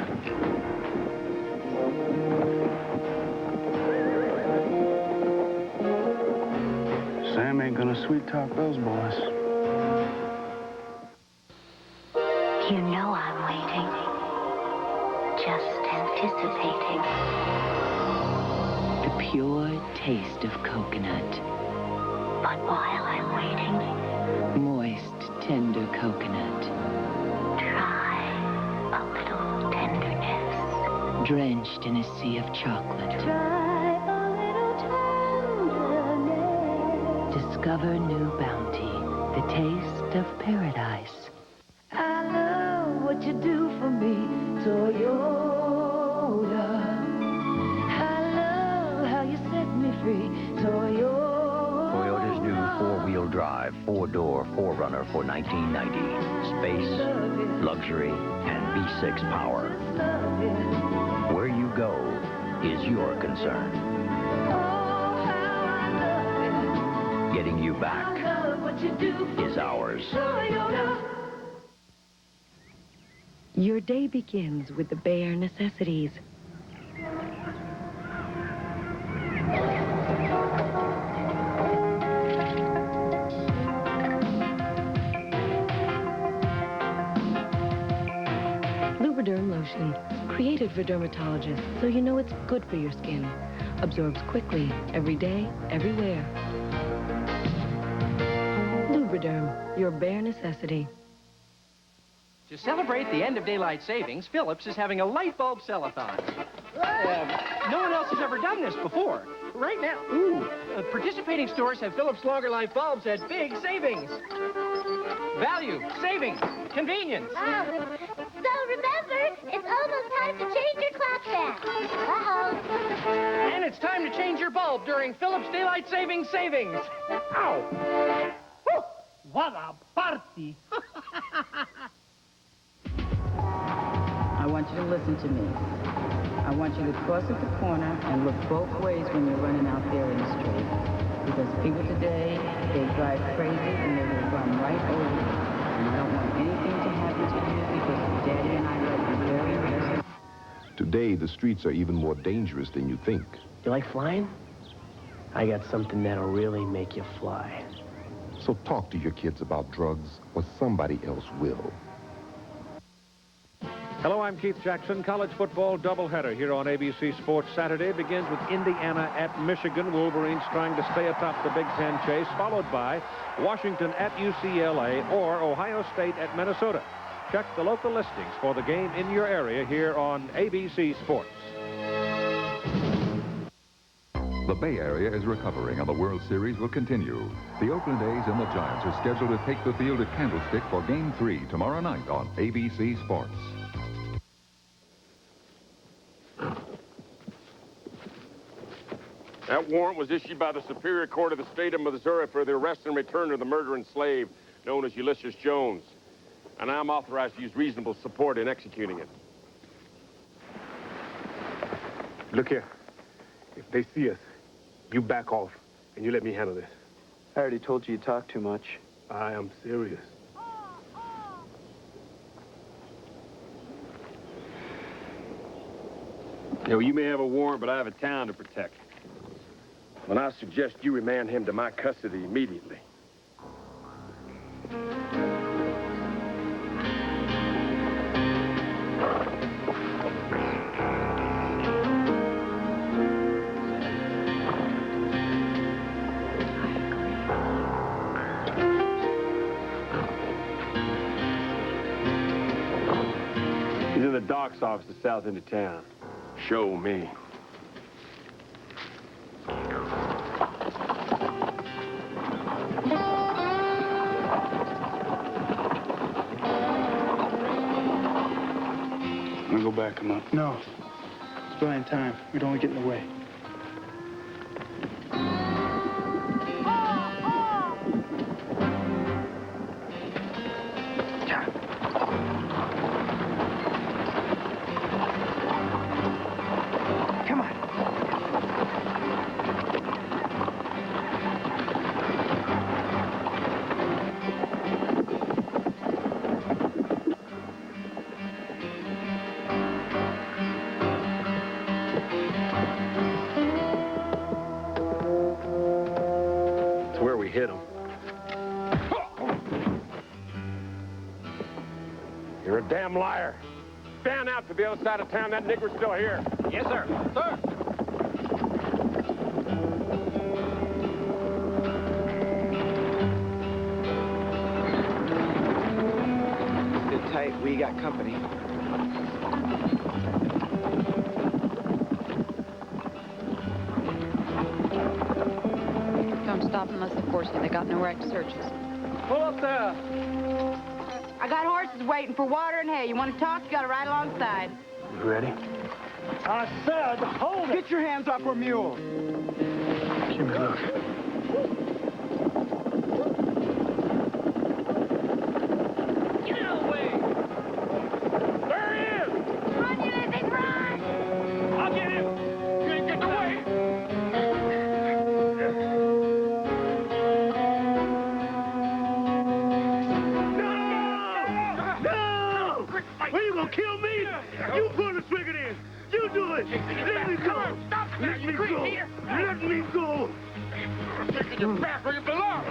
Sam ain't gonna sweet talk those boys. You know I'm waiting. Just anticipating. The pure taste of coconut. But while I'm waiting, moist, tender coconut. Try a little tenderness. Drenched in a sea of chocolate. Try a little tenderness. Discover new bounty. The taste of paradise. I love what you do Toyota. I love how you set me free. Toyota. Toyota's new four-wheel drive, four-door 4Runner for 1990. Space, luxury, and V6 power. Where you go is your concern. Getting you back is ours. Your day begins with the bare necessities. Lubriderm lotion, created for dermatologists, so you know it's good for your skin. Absorbs quickly, every day, everywhere. Lubriderm, your bare necessity. To celebrate the end of daylight savings, Philips is having a light bulb sell-a-thon. No one else has ever done this before. Right now, participating stores have Philips longer life bulbs at big savings. Value, savings, convenience. So remember, it's almost time to change your clock back. Uh-oh. And it's time to change your bulb during Philips Daylight Savings Savings. Ow! Whew. What a party! I want you to listen to me. I want you to cross at the corner and look both ways when you're running out there in the street. Because people today, they drive crazy and they will run right over you. And I don't want anything to happen to you because Daddy and I love you very much. Today, the streets are even more dangerous than you think. You like flying? I got something that'll really make you fly. So talk to your kids about drugs, or somebody else will. Hello, I'm Keith Jackson. College football doubleheader here on ABC Sports. Saturday begins with Indiana at Michigan. Wolverines trying to stay atop the Big Ten chase, followed by Washington at UCLA or Ohio State at Minnesota. Check the local listings for the game in your area here on ABC Sports. The Bay Area is recovering, and the World Series will continue. The Oakland A's and the Giants are scheduled to take the field at Candlestick for Game 3 tomorrow night on ABC Sports. That warrant was issued by the Superior Court of the State of Missouri for the arrest and return of the murdering slave known as Ulysses Jones. And I'm authorized to use reasonable support in executing it. Look here. If they see us, you back off, and you let me handle this. I already told you talk too much. I am serious. You know, you may have a warrant, but I have a town to protect. And I suggest you remand him to my custody immediately. He's in the docks office at the south end of town. Show me. I'm gonna go back him up. No. It's buying time. We don't want to get in the way. Hit him. You're a damn liar. Fan out to the other side of town. That nigger's still here. Yes, sir. Sir. Sit tight. We got company. Don't stop unless they force you. They got no right to search us. Pull up there. I got horses waiting for water and hay. You want to talk? You got to ride alongside. You ready? I said, hold it. Get your hands off her mule. Jimmy, look. Get out of the way. There he is. Run, Ulysses, run! I'll get him. You ain't getting away. No! Are you gonna kill me? You pull the trigger then. You do it. Let me go. Let me go. Let me go. Taking you back where you belong.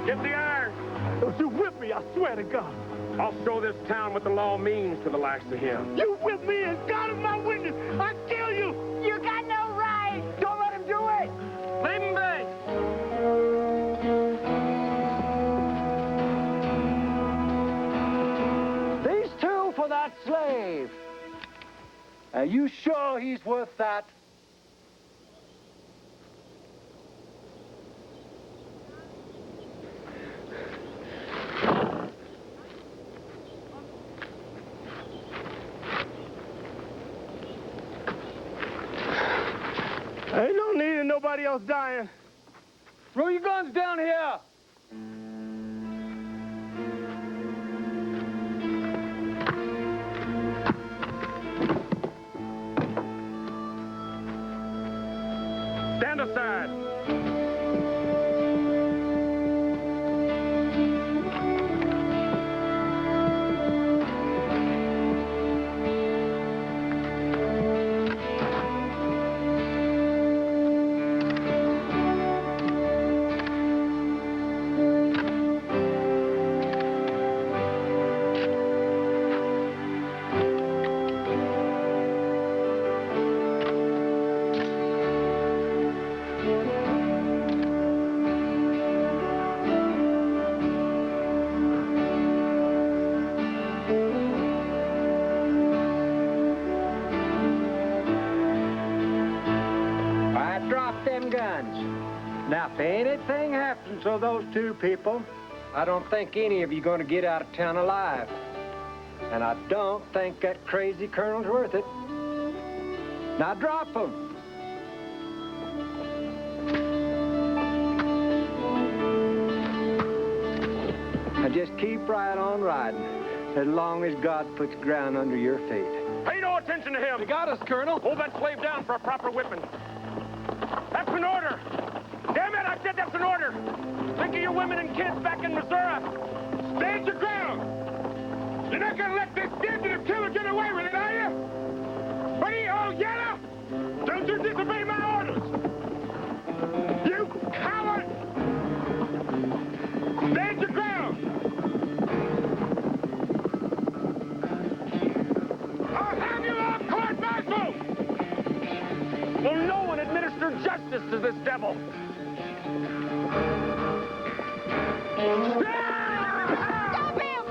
Get the iron. Don't you whip me, I swear to God. I'll show this town what the law means to the likes of him. You whip me and God is my witness. I kill you. You got no right. Don't let him do it. Leave him be. These two for that slave. Are you sure he's worth that? Ain't no need of nobody else dying. Throw your guns down here. Stand aside. Now, if anything happens to those two people, I don't think any of you going to get out of town alive. And I don't think that crazy colonel's worth it. Now, drop them. Now, just keep right on riding, as long as God puts ground under your feet. Pay no attention to him. You got us, Colonel. Hold that slave down for a proper whipping. That's an order. Damn it, I said that's an order. Think of your women and kids back in Missouri. Stand your ground. You're not going to let this fugitive killer get away with it, are you? What are you, old yellow? Don't you disobey my orders. You coward. Stand your ground. I'll have you all court-martialed. Will no one administer justice to this devil? Stop him!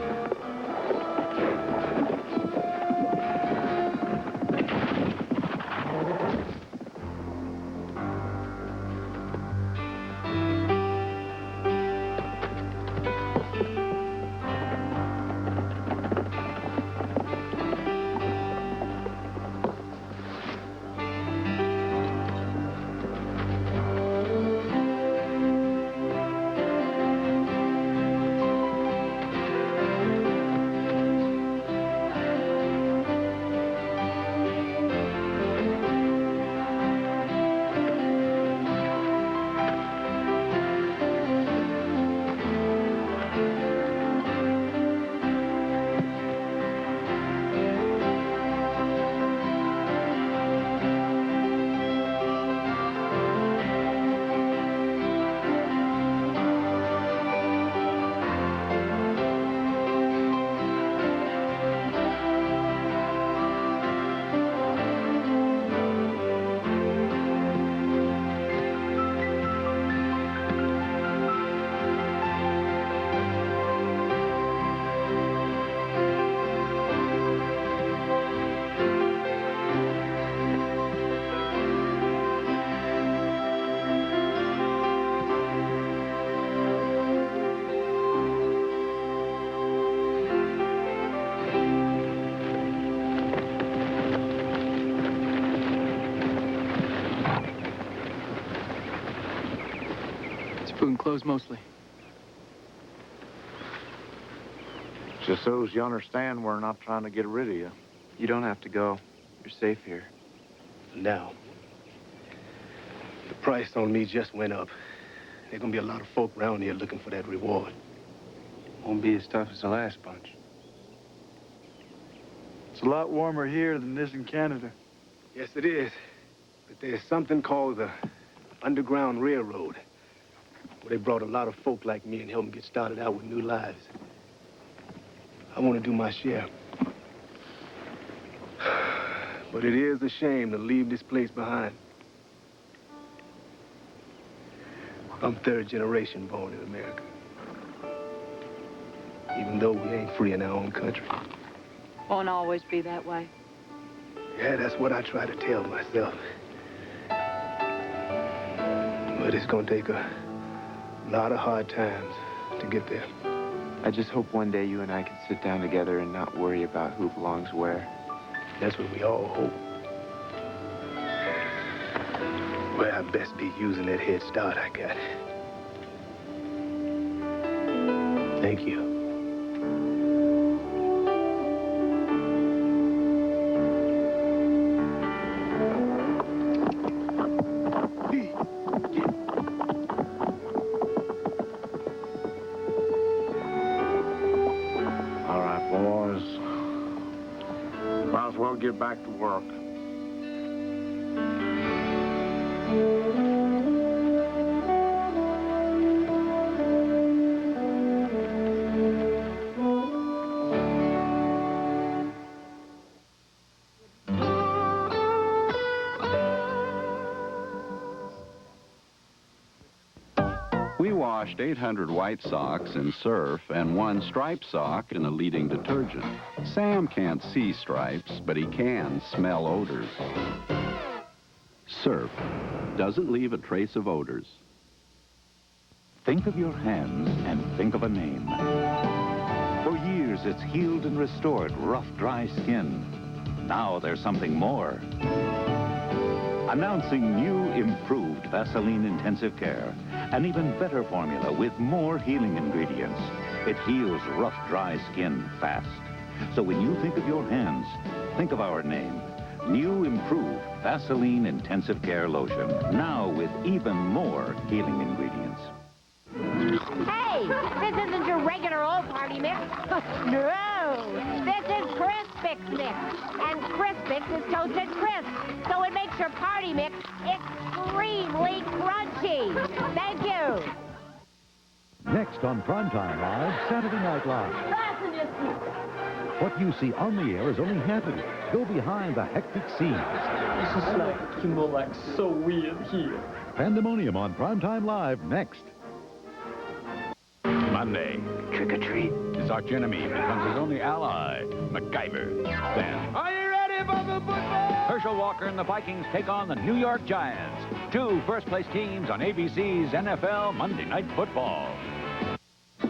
Open closed mostly. Just so as you understand, we're not trying to get rid of you. You don't have to go. You're safe here. Now, the price on me just went up. There's gonna be a lot of folk around here looking for that reward. Won't be as tough as the last bunch. It's a lot warmer here than it is in Canada. Yes, it is. But there's something called the Underground Railroad, where they brought a lot of folk like me and helped them get started out with new lives. I want to do my share. But it is a shame to leave this place behind. I'm third generation born in America. Even though we ain't free in our own country. Won't always be that way. Yeah, that's what I try to tell myself. But it's gonna take a lot of hard times to get there. I just hope one day you and I can sit down together and not worry about who belongs where. That's what we all hope. Well, I best be using that head start I got. Thank you. All right, boys. Might as well get back to work. We washed 800 white socks in Surf and 1 striped sock in a leading detergent. Sam can't see stripes, but he can smell odors. Surf doesn't leave a trace of odors. Think of your hands and think of a name. For years, it's healed and restored rough, dry skin. Now there's something more. Announcing new, improved Vaseline Intensive Care. An even better formula with more healing ingredients. It heals rough, dry skin fast. So when you think of your hands, think of our name. New, improved Vaseline Intensive Care Lotion. Now with even more healing ingredients. Hey, this isn't your regular old party mix. No, this is Crispix mix. And Crispix is toasted crisp, so it makes your party mix extremely crunchy. Thank you. Next on Primetime Live, Saturday Night Live. What you see on the air is only half of it. Go behind the hectic scenes. This is like so weird here. Pandemonium on Primetime Live next. Monday, trick or treat. His arch enemy becomes his only ally, MacGyver. Then, Are you ready for the football? Herschel Walker and the Vikings take on the New York Giants. 2 first-place teams on ABC's NFL Monday Night Football.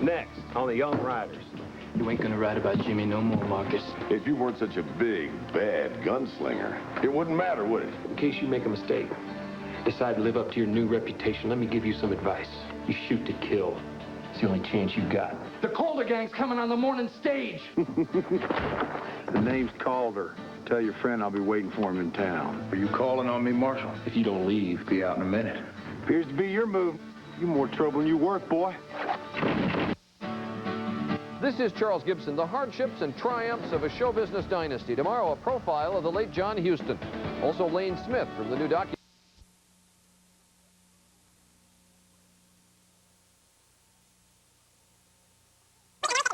Next, on the Young Riders. You ain't gonna write about Jimmy no more, Marcus. If you weren't such a big, bad gunslinger, it wouldn't matter, would it? In case you make a mistake, decide to live up to your new reputation, let me give you some advice. You shoot to kill. It's the only chance you got. The Calder gang's coming on the morning stage. The name's Calder. Tell your friend I'll be waiting for him in town. Are you calling on me, Marshal? If you don't leave, Be out in a minute. Appears to be your move. You more trouble than you worth, boy. This is Charles Gibson, the hardships and triumphs of a show business dynasty. Tomorrow, a profile of the late John Huston. Also, Lane Smith from the new documentary.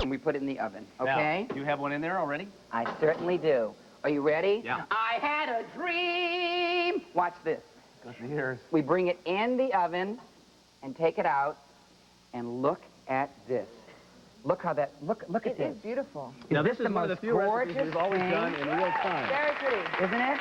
We put it in the oven, okay? Now, you have one in there already? I certainly do. Are you ready? Yeah. I had a dream. Watch this. Good to hear. We bring it in the oven and take it out and look at this. Look how that, look at this. It is beautiful. Now, this Is is the one of the most few recipes gorgeous we've always thing? done in real time. Very pretty. Isn't it?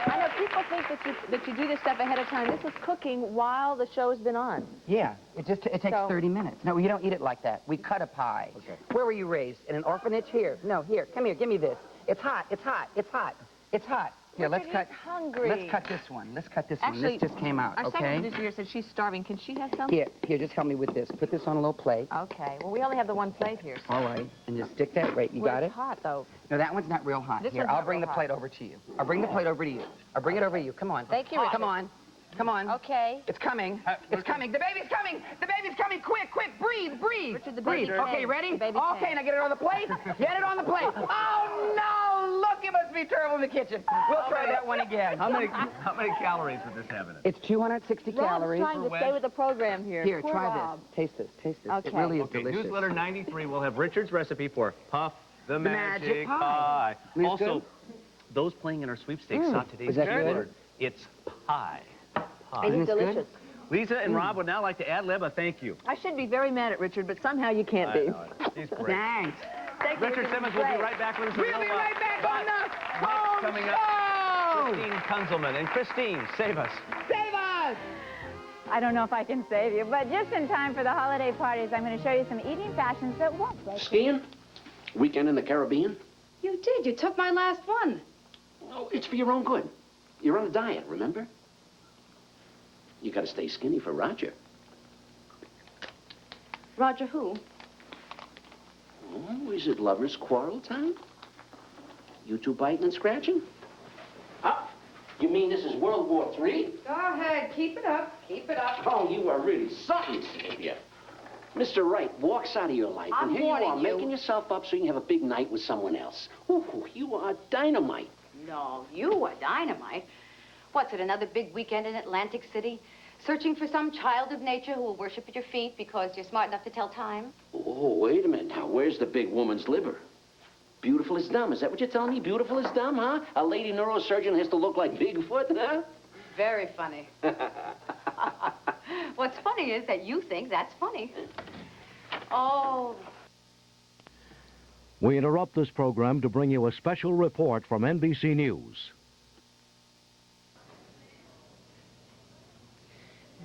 I know people think that you do this stuff ahead of time. This is cooking while the show's been on. Yeah, it takes So- 30 minutes. No, you don't eat it like that. We cut a pie. Okay. Where were you raised? In an orphanage? Here. No, here. Come here. Give me this. It's hot. It's hot. It's hot. It's hot. Here, let's Richard, cut. he's hungry. Let's cut this one. Let's cut this one. Actually, This just came out, Our second okay? producer here said she's starving. Can she have some? Here, just help me with this. Put this on a little plate. Okay. Well, we only have the one plate here. So. All right, and just stick that right. You Well, got it's it? hot, though. No, that one's not real hot. This Here, one's I'll not bring real the plate over to you. I'll bring the plate over to you. I'll bring it over to you. Come on. Thank you, Richard. Come on. Come on. Okay. It's coming. It's coming. The baby's coming. The baby's coming. Quick, quick. Breathe, breathe. Richard, the breathe. baby Okay, came. ready? The baby Okay, came. now get it on the plate. Get it on the plate. Oh, no. Look, it must be terrible in the kitchen. We'll try that one again. How many calories would this have in it? It's 260 calories. Rob's trying to stay with the program here. Here, Poor try Rob. this. Taste this. Taste this. Okay. It really is Okay, delicious. newsletter 93 will have Richard's recipe for Puff the Magic Magic Pie. Pie. Is it Also, good? those playing in our sweepstakes saw today's Is that good? word. It's pie. Pie. It is delicious. Lisa and Rob would now like to ad-lib a thank you. I should be very mad at Richard, but somehow you can't be. I know it. He's great. Thanks. Thank you, Richard Simmons will be Great. right back with us. We'll be right back on the home coming up, show. Christine Kunzelman. And Christine, save us. Save us! I don't know if I can save you, but just in time for the holiday parties, I'm going to show you some eating fashions that won't break. Skiing? Weekend in the Caribbean? You did. You took my last one. Oh, it's for your own good. You're on a diet, remember? You gotta stay skinny for Roger. Roger who? Oh, is it lovers' quarrel time? You two biting and scratching? Ah, you mean this is World War III? Go ahead. Keep it up. Keep it up. Oh, you are really something, Sylvia. Mr. Wright walks out of your life, I'm and here you are warning you. making yourself up so you can have a big night with someone else. Ooh, you are dynamite. No, you are dynamite. What's it, another big weekend in Atlantic City? Searching for some child of nature who will worship at your feet because you're smart enough to tell time? Oh, wait a minute now. Where's the big woman's liver? Beautiful is dumb. Is that what you're telling me? Beautiful is dumb, huh? A lady neurosurgeon has to look like Bigfoot, huh? Very funny. What's funny is that you think that's funny. Oh. We interrupt this program to bring you a special report from NBC News.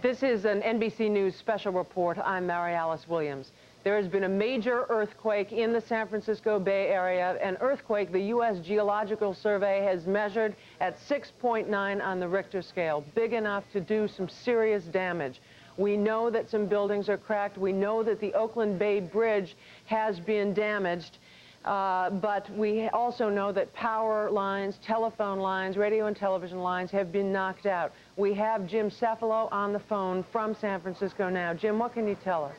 This is an NBC News special report. I'm Mary Alice Williams. There has been a major earthquake in the San Francisco Bay Area, an earthquake the U.S. Geological Survey has measured at 6.9 on the Richter scale, big enough to do some serious damage. We know that some buildings are cracked. We know that the Oakland Bay Bridge has been damaged. But we also know that power lines, telephone lines, radio and television lines have been knocked out. We have Jim Cefalo on the phone from San Francisco now. Jim, what can you tell us?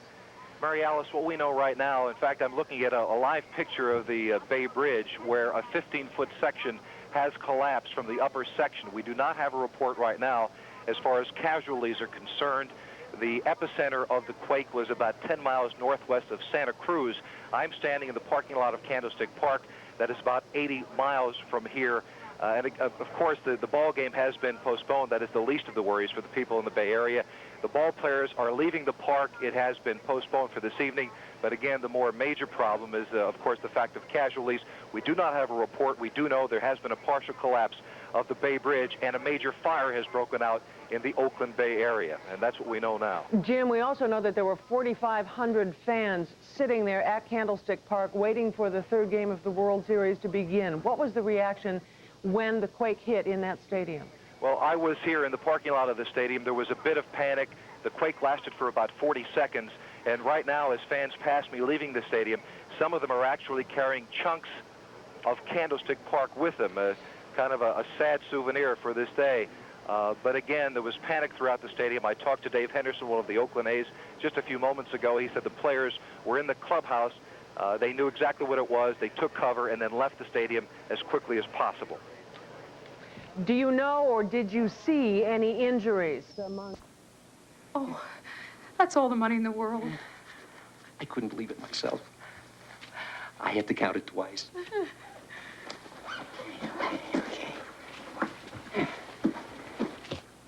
Mary Alice, what we know right now, in fact, I'm looking at a live picture of the Bay Bridge where a 15-foot section has collapsed from the upper section. We do not have a report right now as far as casualties are concerned. The epicenter of the quake was about 10 miles northwest of Santa Cruz. I'm standing in the parking lot of Candlestick Park. That is about 80 miles from here. And of course, the ball game has been postponed. That is the least of the worries for the people in the Bay Area. The ball players are leaving the park. It has been postponed for this evening. But again, the more major problem is, of course, the fact of casualties. We do not have a report. We do know there has been a partial collapse of the Bay Bridge, and a major fire has broken out in the Oakland Bay area. And that's what we know now. Jim, we also know that there were 4,500 fans sitting there at Candlestick Park waiting for the third game of the World Series to begin. What was the reaction when the quake hit in that stadium? Well, I was here in the parking lot of the stadium. There was a bit of panic. The quake lasted for about 40 seconds. And right now, as fans pass me leaving the stadium, some of them are actually carrying chunks of Candlestick Park with them, kind of a sad souvenir for this day. But again, there was panic throughout the stadium. I talked to Dave Henderson, one of the Oakland A's, just a few moments ago. He said the players were in the clubhouse. They knew exactly what it was. They took cover and then left the stadium as quickly as possible. Do you know or did you see any injuries? Oh, that's all the money in the world. I couldn't believe it myself. I had to count it twice.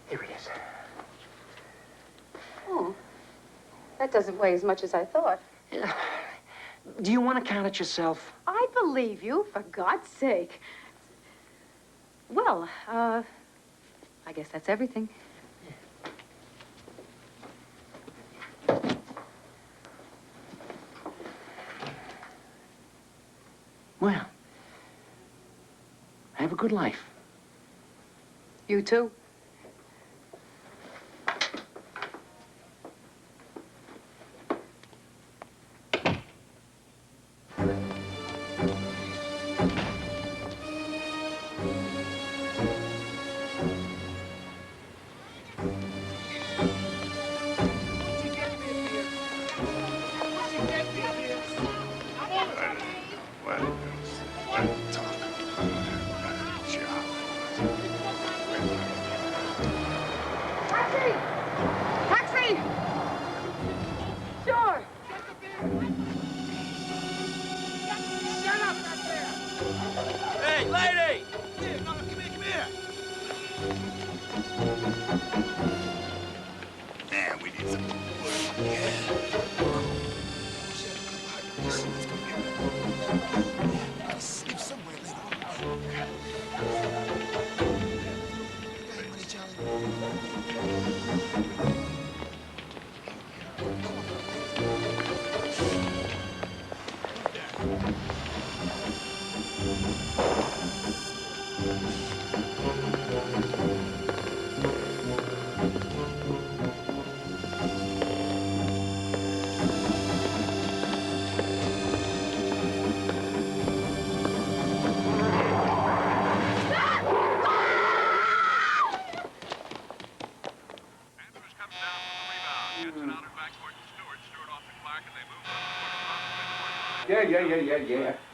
Here it is. Oh, that doesn't weigh as much as I thought. Do you want to count it yourself? I believe you, for God's sake. Well, I guess that's everything. Well, have a good life. You too. Taxi! Taxi! Sure. Shut up back there! Hey, lady! Here, no, come here. Man, we need some wood. Yeah. Gotta sleep somewhere later on. Hey, money, Charlie.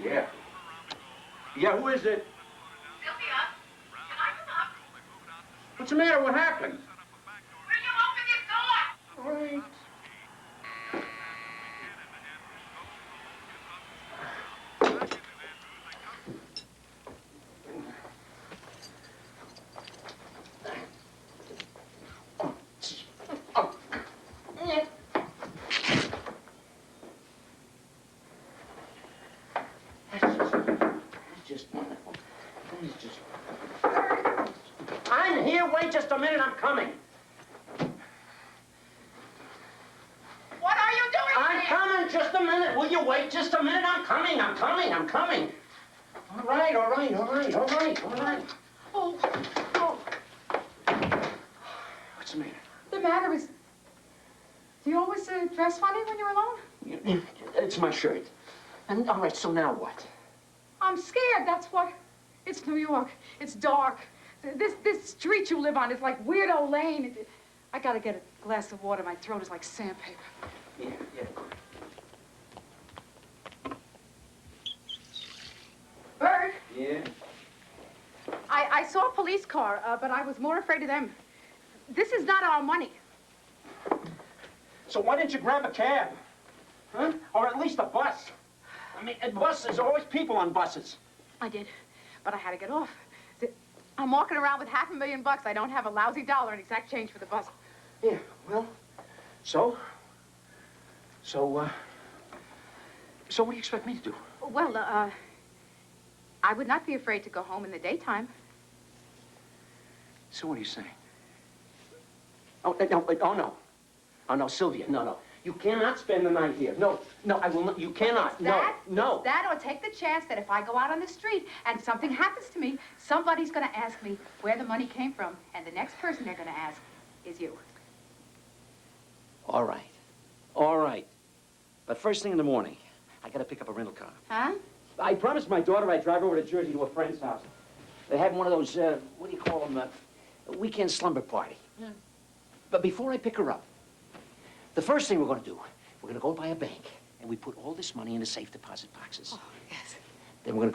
Yeah. Yeah, who is it? Sylvia, can I come up? What's the matter? What happened? Will you open this door? All right. I'm here. Wait just a minute. I'm coming. What are you doing I'm here? coming. Just a minute. Will you wait just a minute? I'm coming. I'm coming. All right. Oh, oh. What's the matter? The matter is, do you always dress funny when you're alone? It's my shirt. And all right. So now what? I'm scared, that's what. It's New York. It's dark. This street you live on is like Weirdo Lane. I gotta get a glass of water. My throat is like sandpaper. Yeah. Bert, Yeah. I saw a police car, but I was more afraid of them. This is not our money. So why didn't you grab a cab? Huh? Or at least a bus? I mean, at buses, there's always people on buses. I did, but I had to get off. I'm walking around with $500,000. I don't have a lousy dollar in exact change for the bus. Yeah, well, so what do you expect me to do? Well, I would not be afraid to go home in the daytime. So what are you saying? Oh, no. Oh, no, Sylvia, no. You cannot spend the night here. No, I will not. You cannot. No. That or take the chance that if I go out on the street and something happens to me, somebody's going to ask me where the money came from, and the next person they're going to ask is you. All right. But first thing in the morning, I gotta pick up a rental car. Huh? I promised my daughter I'd drive over to Jersey to a friend's house. They're having one of those, what do you call them, weekend slumber party. Yeah. But before I pick her up, the first thing we're gonna do, we're gonna go by a bank, and we put all this money into safe deposit boxes. Oh, yes. Then we're gonna